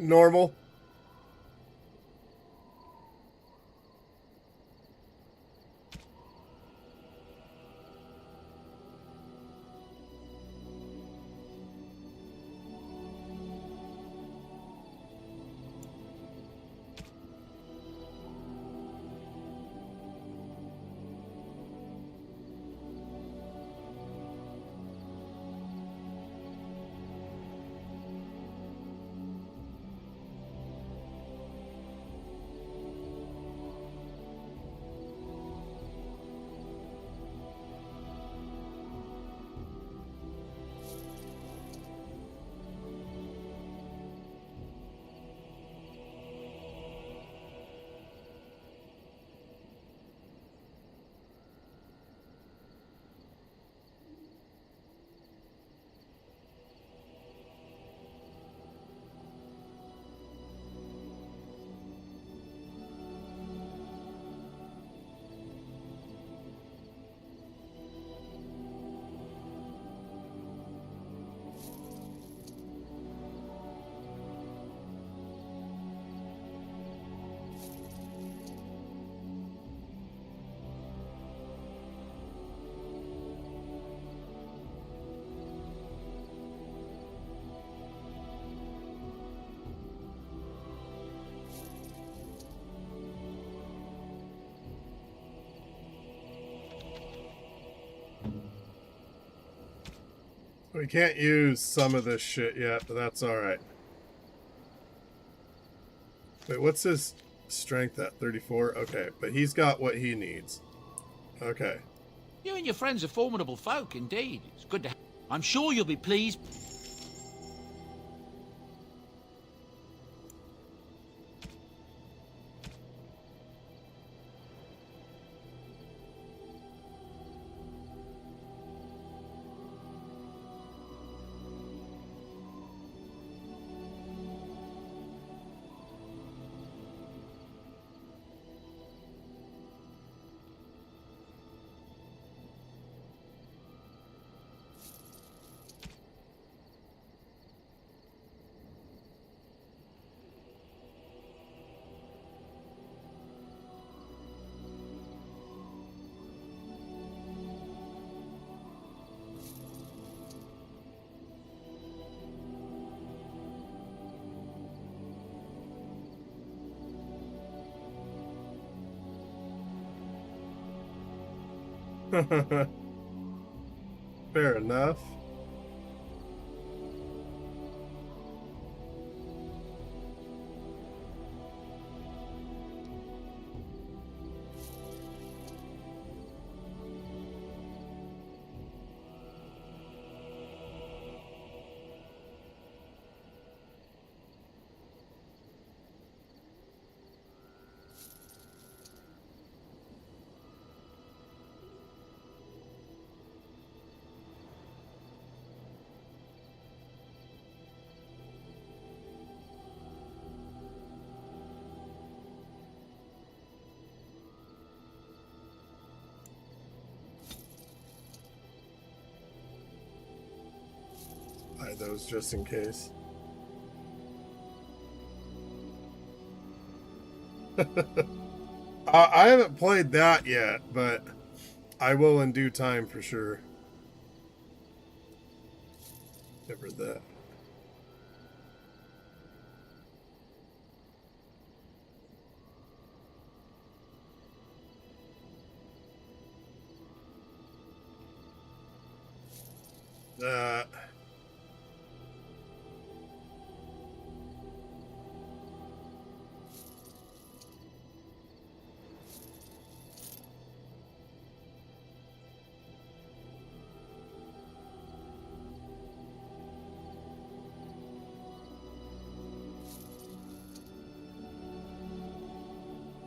Normal. We can't use some of this shit yet, but that's alright. Wait, what's his strength at? 34? Okay, but he's got what he needs. Okay. You and your friends are formidable folk, indeed. It's good to I'm sure you'll be pleased. Fair enough. of those just in case. I haven't played that yet, but I will in due time for sure. Never that. That.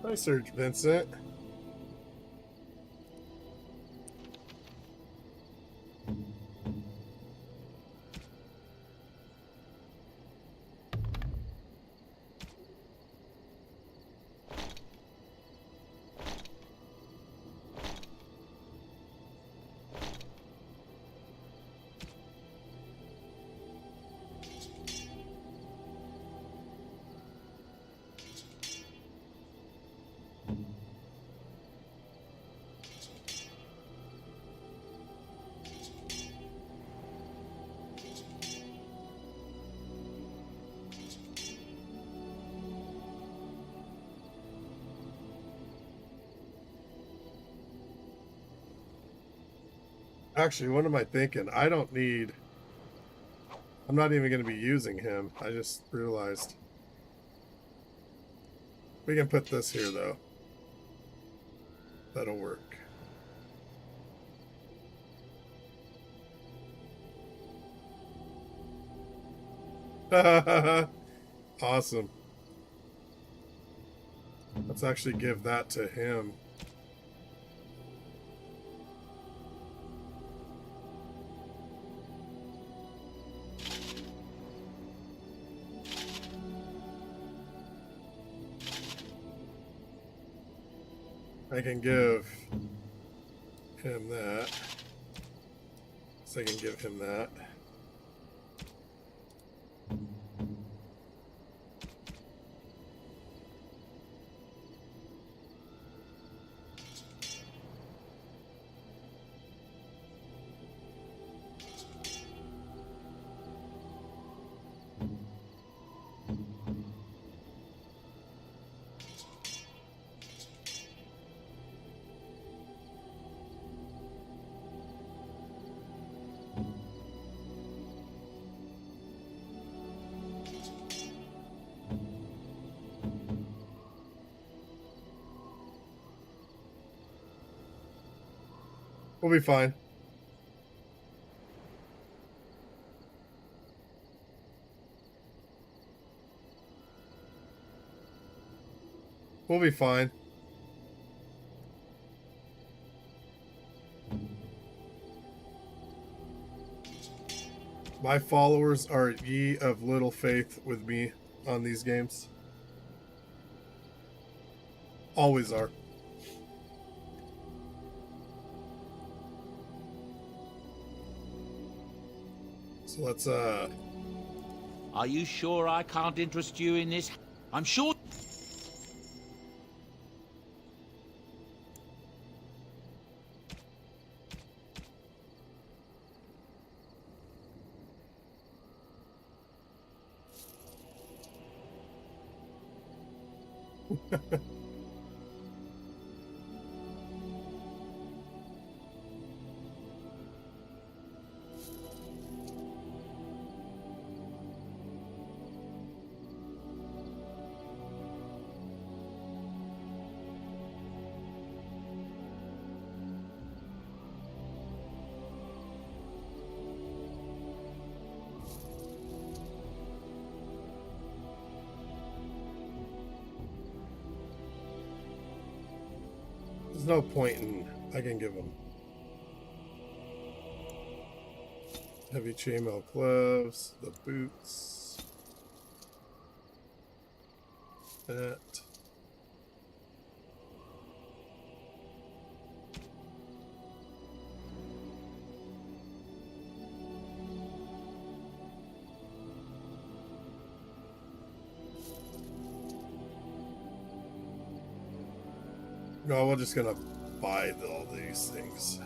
Hi, Serge Vincent. Actually, what am I thinking? I don't need... I'm not even going to be using him. I just realized. We can put this here, though. That'll work. Awesome. Let's actually give that to him. I can give him that. So I can give him that. We'll be fine. We'll be fine. My followers are ye of little faith with me on these games. Always are. So let's Are you sure I can't interest you in this? I'm sure. There's no point in... I can give them heavy chainmail gloves, the boots, that. No, we're just gonna buy all these things.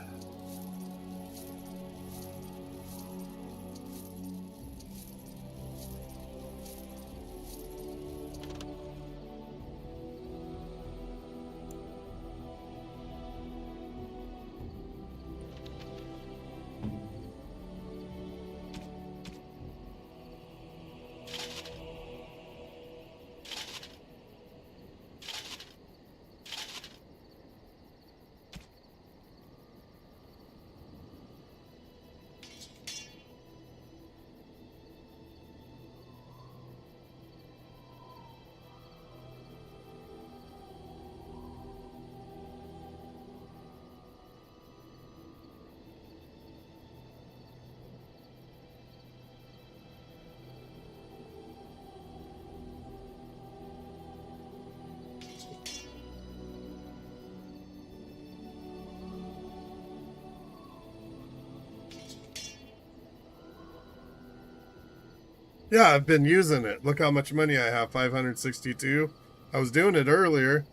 Yeah, I've been using it. Look how much money I have, 562. I was doing it earlier.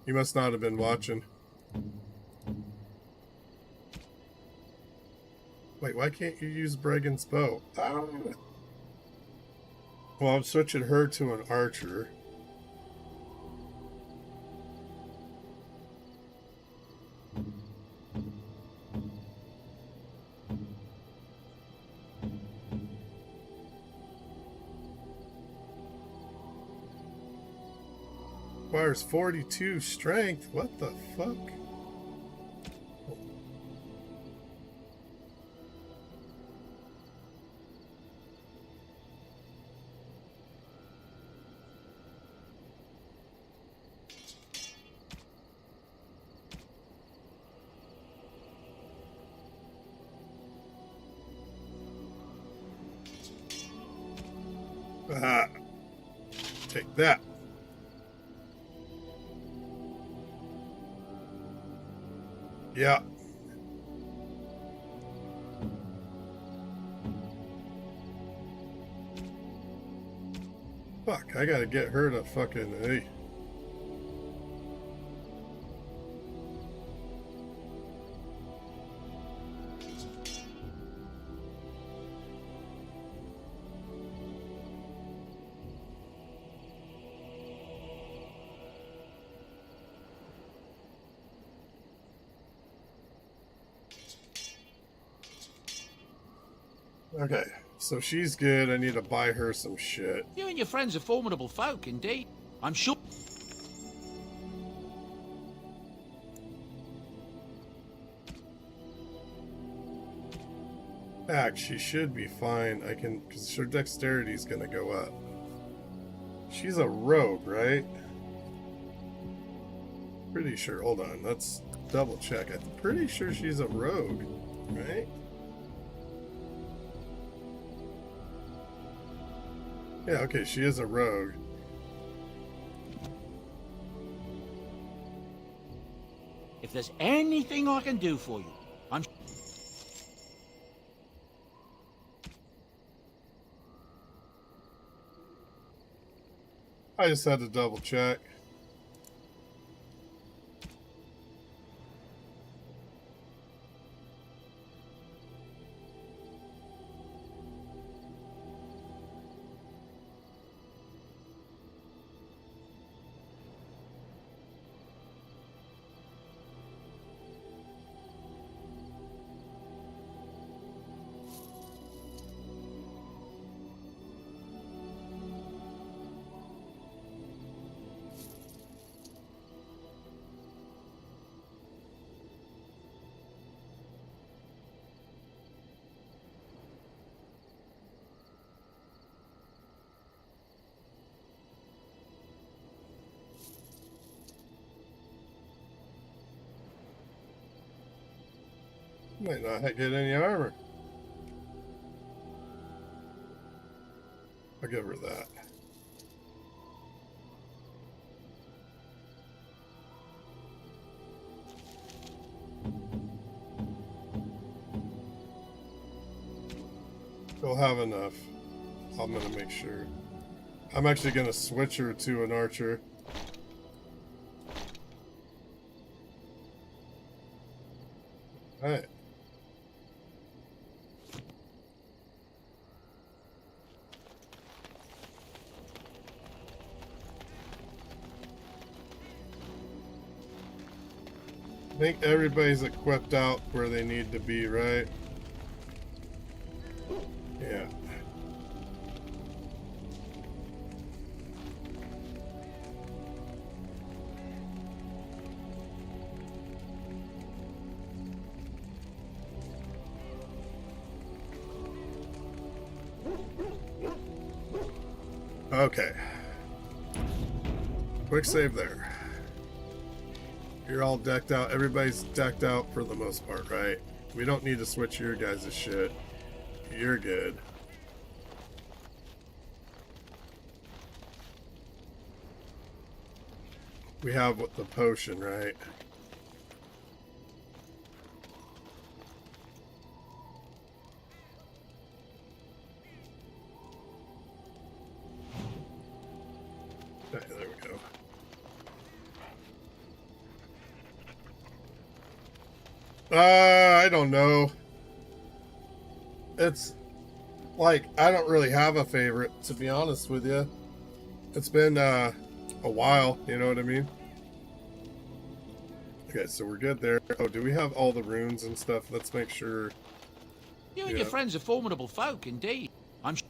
You must not have been watching. Wait, why can't you use Bregan's bow? Well, I'm switching her to an archer. Requires 42 strength. What the fuck? Ah, take that. Yeah. Fuck, I gotta get her to fucking... Hey. Okay, so she's good. I need to buy her some shit. You and your friends are formidable folk, indeed. I'm sure... Back, she should be fine. I can, because her dexterity's gonna go up. She's a rogue, right? Pretty sure. Hold on, let's double check. I'm pretty sure she's a rogue, right? Yeah, okay, she is a rogue. If there's anything I can do for you, I'm... I just had to double check. Might not get any armor. I'll give her that. We'll have enough. I'm gonna make sure. I'm actually gonna switch her to an archer. All right. I think everybody's equipped out where they need to be, right? Yeah. Okay. Quick save there. You're all decked out. Everybody's decked out for the most part, right? We don't need to switch your guys' shit. You're good. We have the potion, right? Okay, there we go. I don't know. It's like, I don't really have a favorite, to be honest with you. It's been a while, you know what I mean? Okay, so we're good there. Oh, do we have all the runes and stuff? Let's make sure. You and Yeah. your friends are formidable folk, indeed. I'm sure.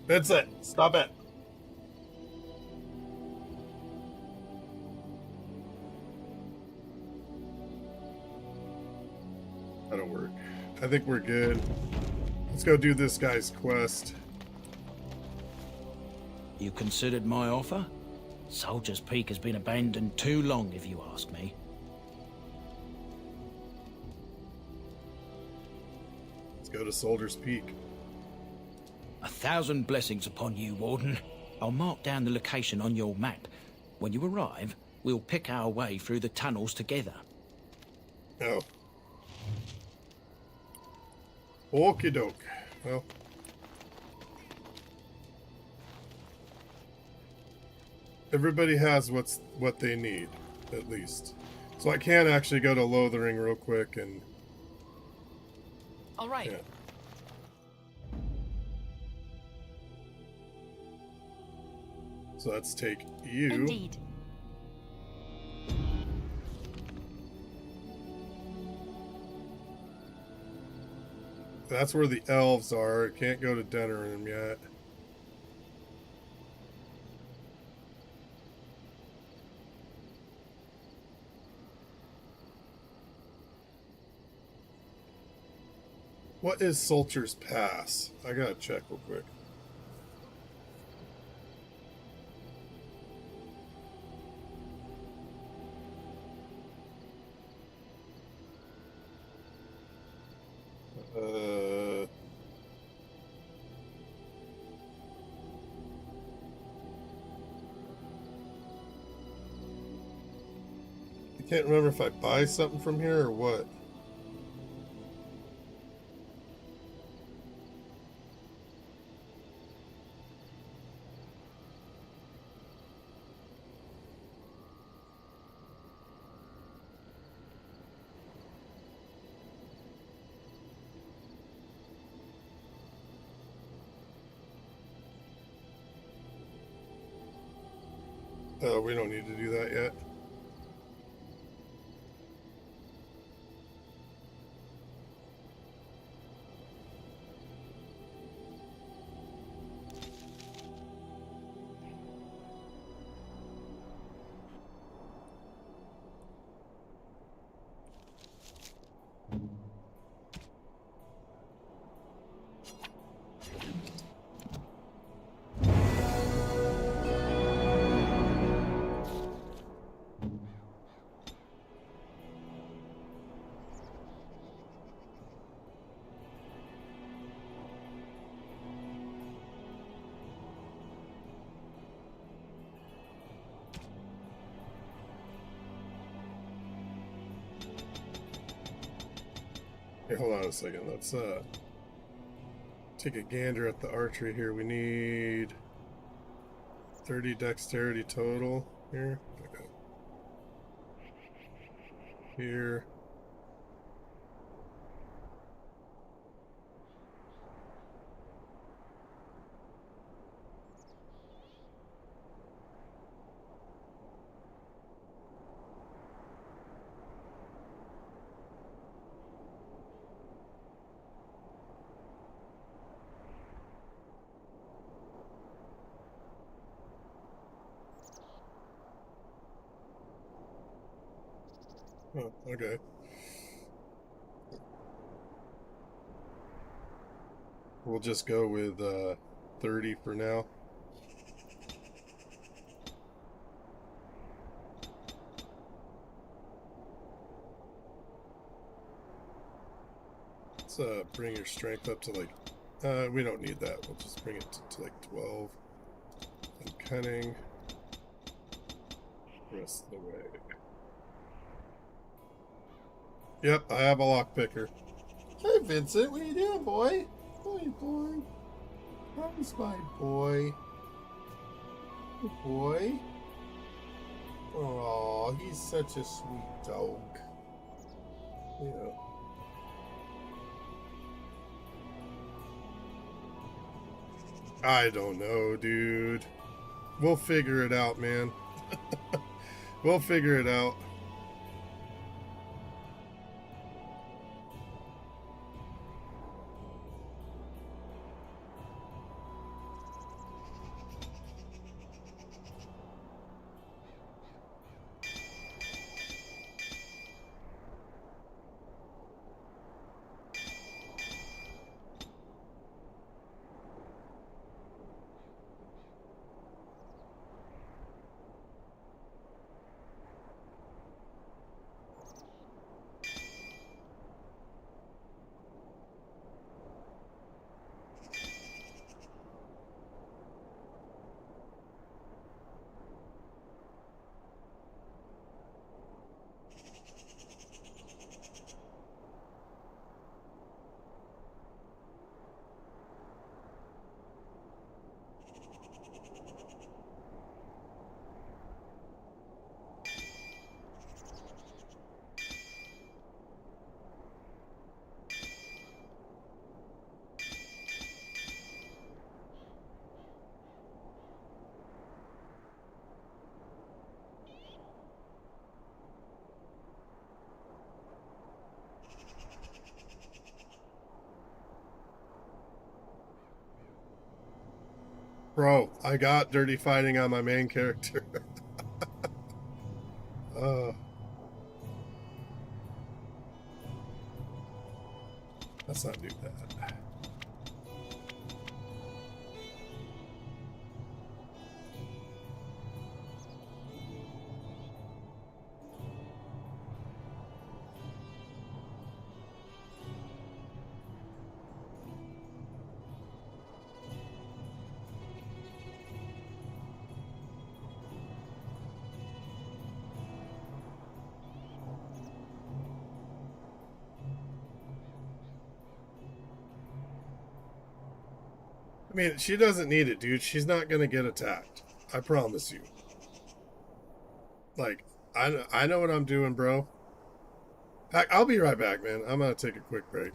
That's it. Stop it. That'll work. I think we're good. Let's go do this guy's quest. You considered my offer? Soldier's Peak has been abandoned too long, if you ask me. Let's go to Soldier's Peak. 1,000 blessings upon you, Warden. I'll mark down the location on your map. When you arrive, we'll pick our way through the tunnels together. Oh. Okie doke. Well. Everybody has what they need, at least. So I can actually go to Lothering real quick and... All right. Yeah. So let's take you. Indeed. That's where the elves are. I can't go to Denerim yet. What is Sulcher's Pass? I gotta check real quick. I can't remember if I buy something from here or what. Oh, we don't need to do that yet. Hey, hold on a second. Let's take a gander at the archery here. We need 30 dexterity total here. Okay. Here. Oh, okay. We'll just go with 30 for now. Let's bring your strength up to like, we don't need that. We'll just bring it to like 12. And cunning. Rest of the way. Yep, I have a lockpicker. Hey, Vincent, what are you doing, boy? Hi, boy. How's my boy? Good boy. Oh, he's such a sweet dog. Yeah. I don't know, dude. We'll figure it out, man. We'll figure it out. Bro, I got dirty fighting on my main character. Let's not do that. I mean, she doesn't need it, dude. She's not gonna get attacked. I promise you. Like, I know what I'm doing, bro. I'll be right back, man. I'm gonna take a quick break.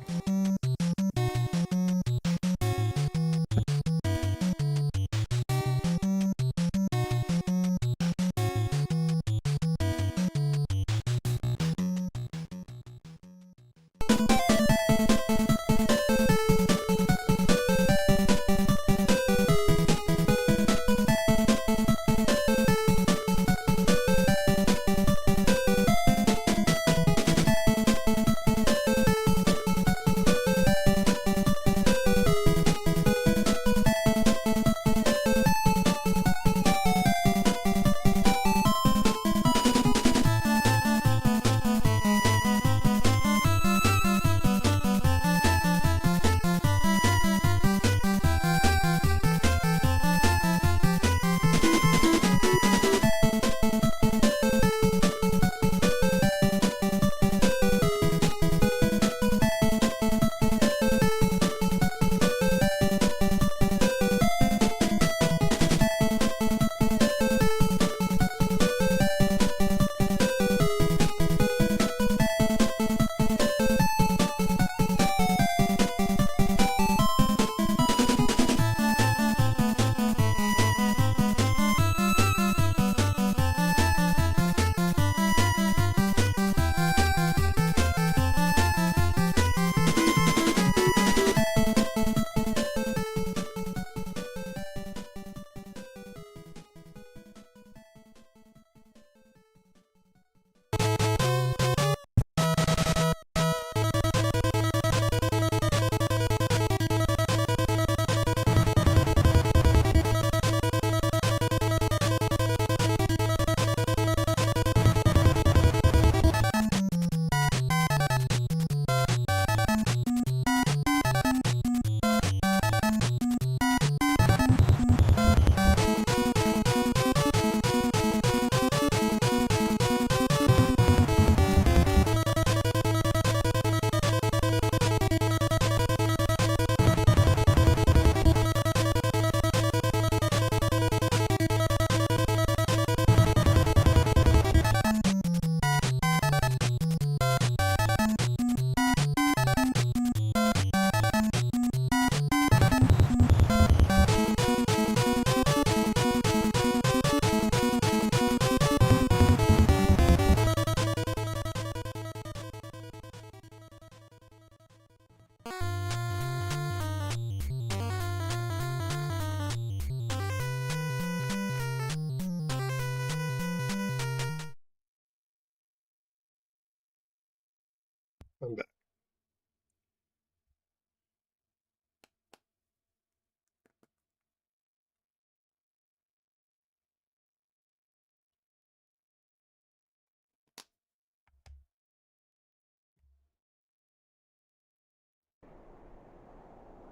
I'm back.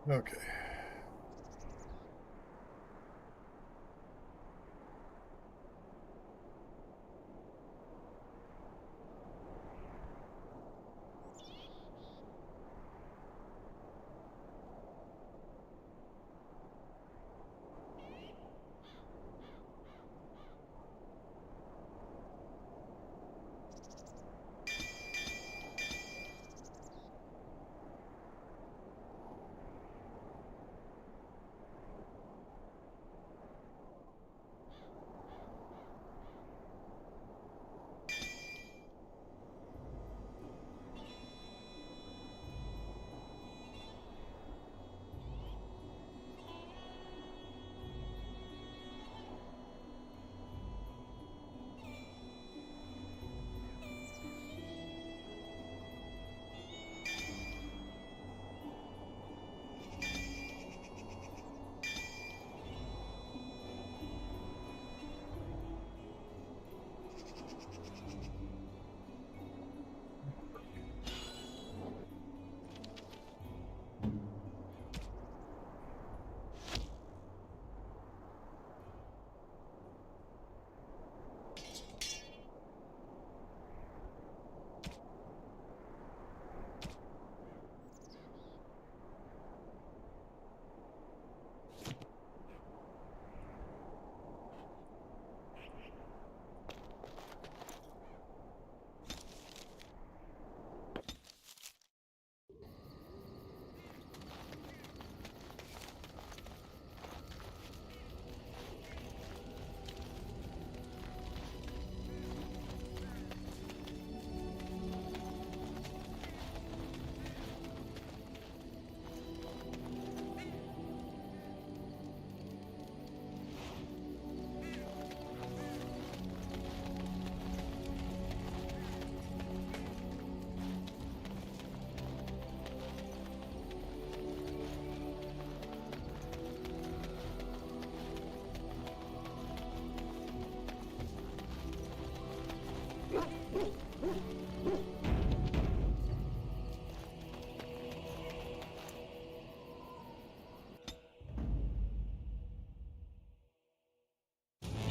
Okay.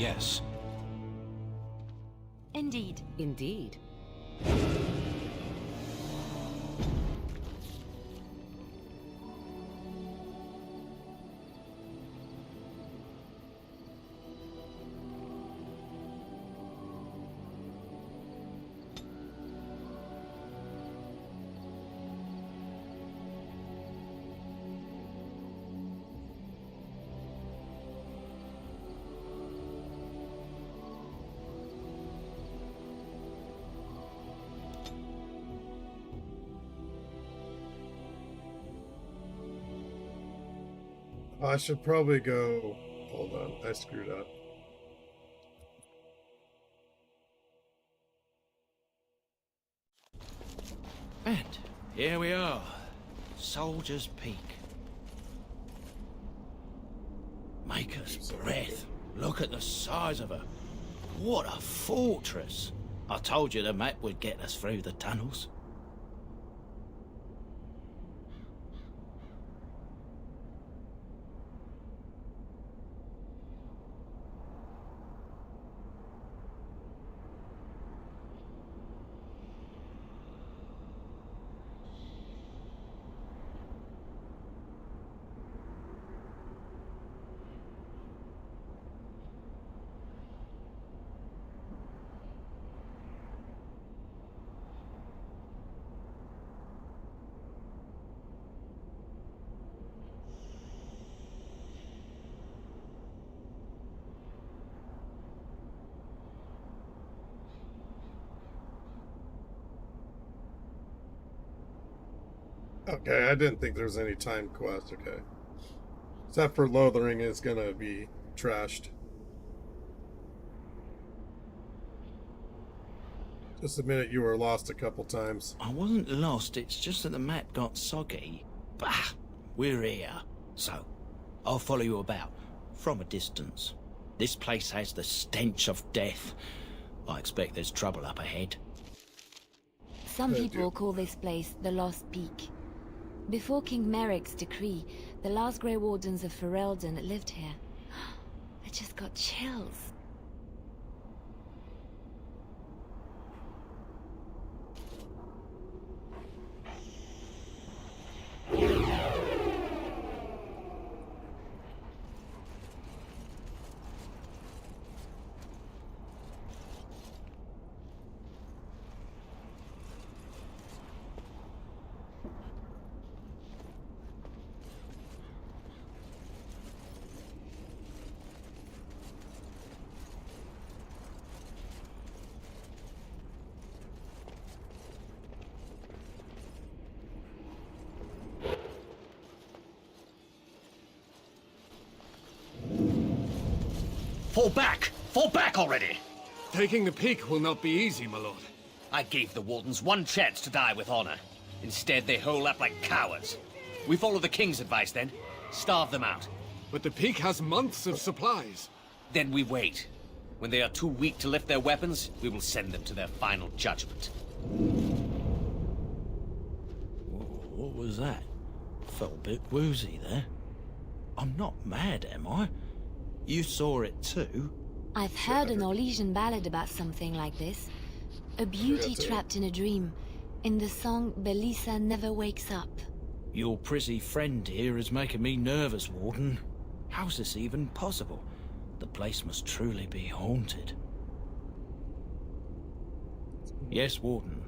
Yes. Indeed. Indeed. I should probably go. Hold on, I screwed up. And here we are. Soldier's Peak. Maker's breath. Look at the size of her. What a fortress. I told you the map would get us through the tunnels. Okay, I didn't think there was any time quest. Okay. Except for Lothering is gonna be trashed. Just admit it, you were lost a couple times. I wasn't lost, it's just that the map got soggy. Bah! We're here. So, I'll follow you about, from a distance. This place has the stench of death. I expect there's trouble up ahead. Some people call this place the Lost Peak. Before King Merrick's decree, the last Grey Wardens of Ferelden lived here. I just got chills. Fall back! Fall back already! Taking the peak will not be easy, my lord. I gave the Wardens one chance to die with honor. Instead, they hole up like cowards. We follow the King's advice, then. Starve them out. But the peak has months of supplies. Then we wait. When they are too weak to lift their weapons, we will send them to their final judgment. What was that? Felt a bit woozy there. I'm not mad, am I? You saw it too? I've heard an Orlesian ballad about something like this. A beauty trapped in a dream. In the song, Belisa never wakes up. Your prissy friend here is making me nervous, Warden. How's this even possible? The place must truly be haunted. Yes, Warden.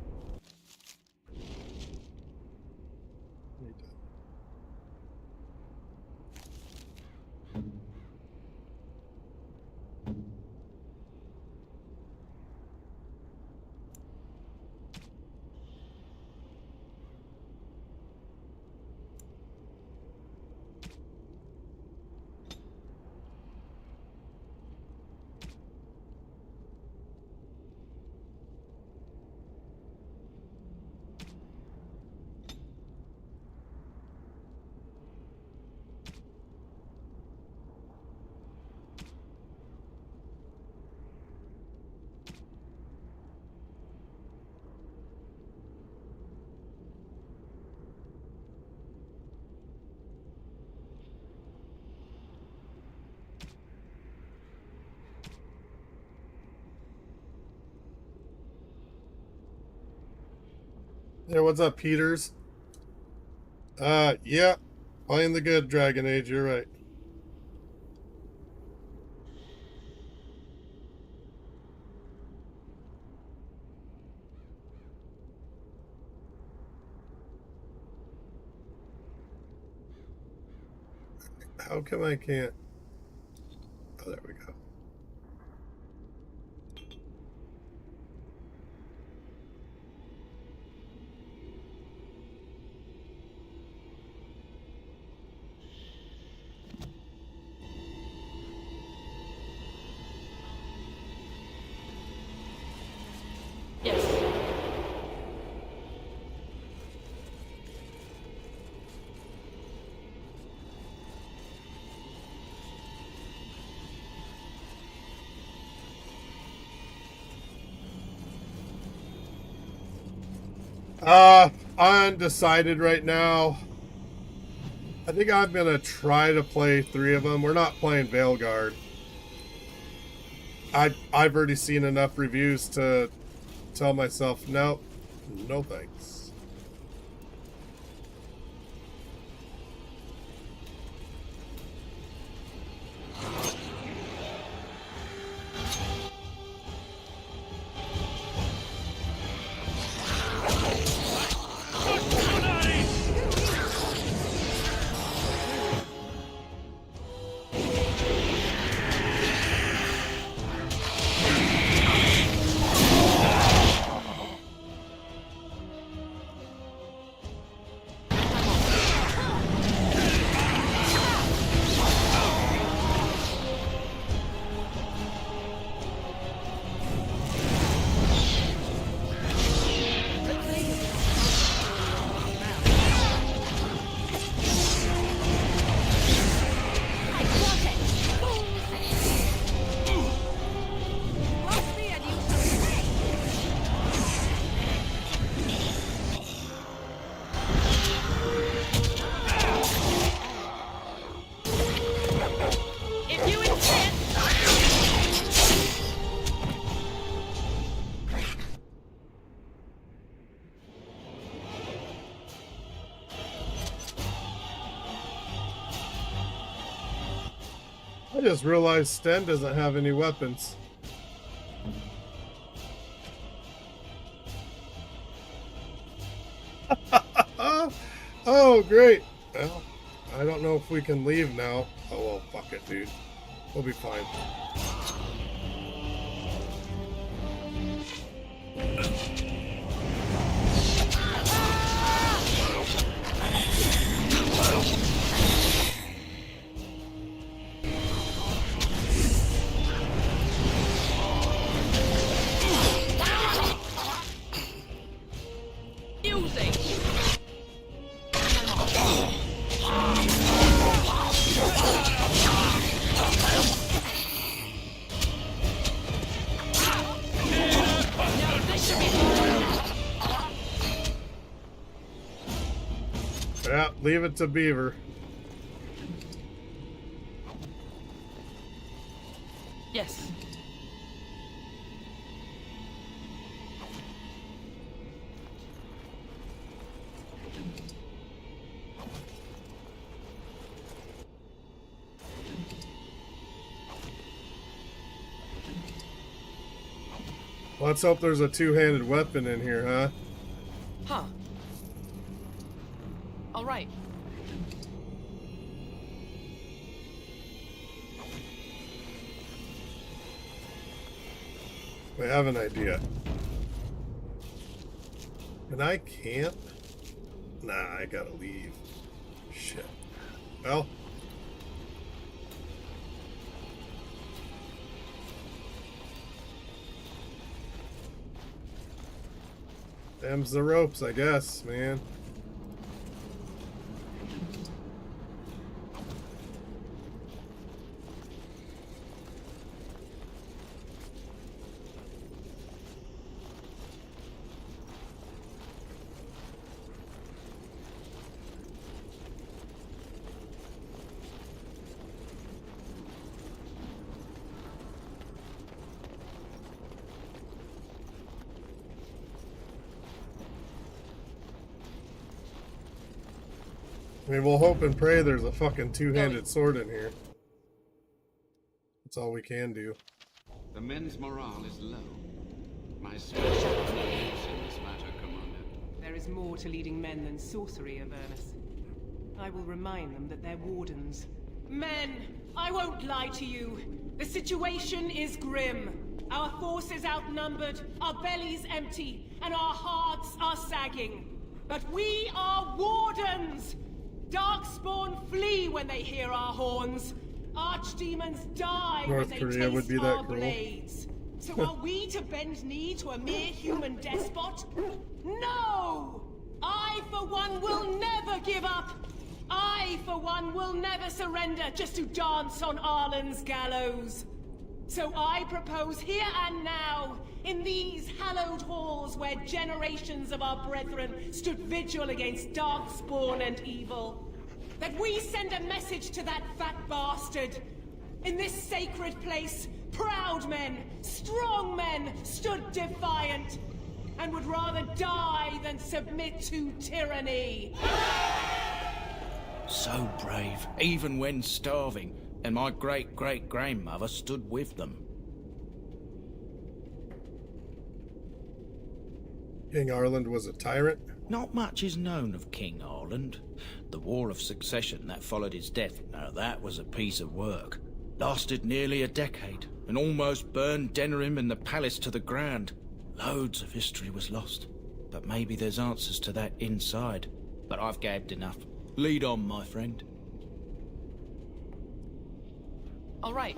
Yeah, what's up, Peters? Yeah, playing the good Dragon Age, you're right. How come I can't? Oh, there we go. Undecided right now. I think I'm gonna try to play 3 of them. We're not playing Veilguard. I've already seen enough reviews to tell myself, no thanks. just realized Sten doesn't have any weapons. Oh, great. Well, I don't know if we can leave now. Oh, well, fuck it, dude. We'll be fine. Yeah, leave it to Beaver. Yes. Let's hope there's a two-handed weapon in here, huh? Huh. All right. We have an idea. Can I camp? Nah, I gotta leave. Shit. Well. Them's the ropes, I guess, man. I mean, we'll hope and pray there's a fucking two-handed sword in here. That's all we can do. The men's morale is low. My special experience in this matter, Commander. There is more to leading men than sorcery, Avernus. I will remind them that they're wardens. Men, I won't lie to you. The situation is grim. Our forces outnumbered, our bellies empty, and our hearts are sagging. But we are wardens! Darkspawn flee when they hear our horns. Archdemons die when they Korea would taste be that our cruel. blades. So are we to bend knee to a mere human despot? No! I, for one, will never give up. I, for one, will never surrender just to dance on Arlen's gallows. So I propose here and now, in these hallowed halls where generations of our brethren stood vigil against darkspawn and evil, that we send a message to that fat bastard. In this sacred place, proud men, strong men stood defiant, and would rather die than submit to tyranny. So brave, even when starving, and my great-great-grandmother stood with them. King Arland was a tyrant? Not much is known of King Arland. The War of Succession that followed his death, now that was a piece of work. Lasted nearly a decade, and almost burned Denerim and the palace to the ground. Loads of history was lost, but maybe there's answers to that inside. But I've gabbed enough. Lead on, my friend. All right.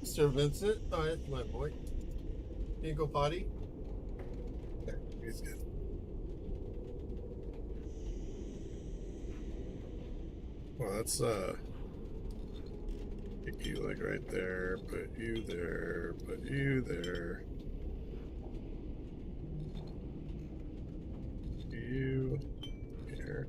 Mr. Vincent? Oh, that's my boy. Can you go potty? There, he's good. Well, that's, put you like right there, put you there, put you there. You here.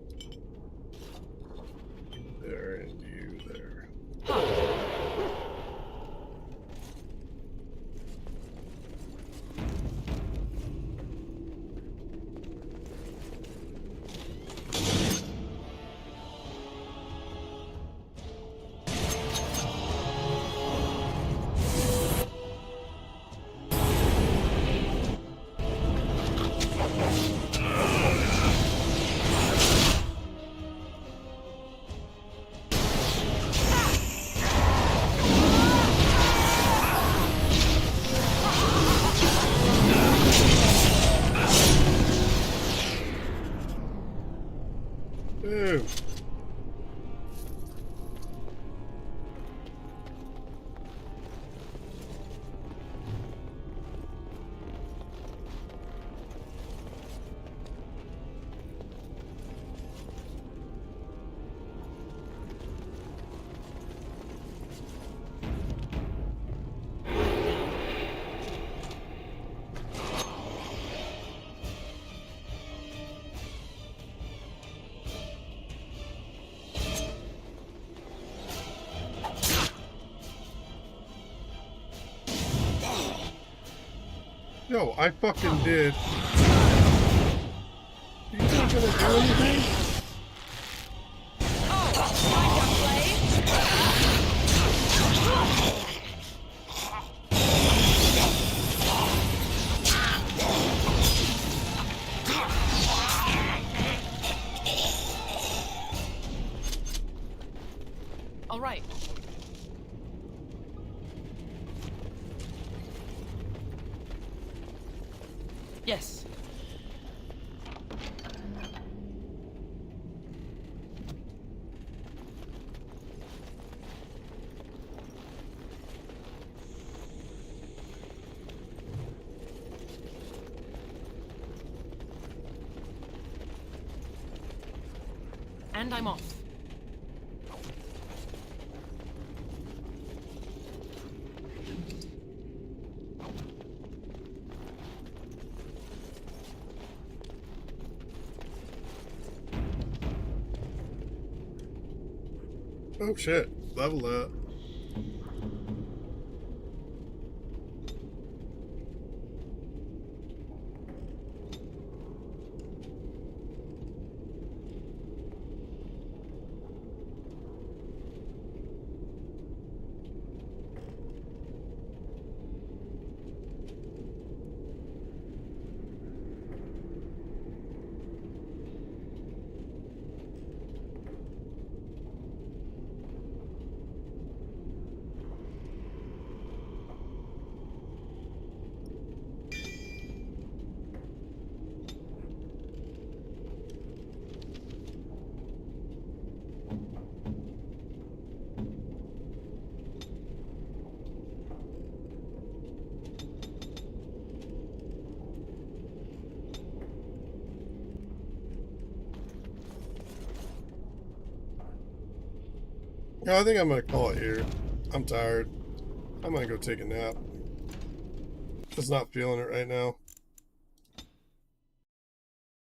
No, I fucking did. You not gonna do anything? All right. Yes. And I'm off. Oh shit, level up. No, I think I'm gonna call it here. I'm tired. I'm gonna go take a nap. Just not feeling it right now.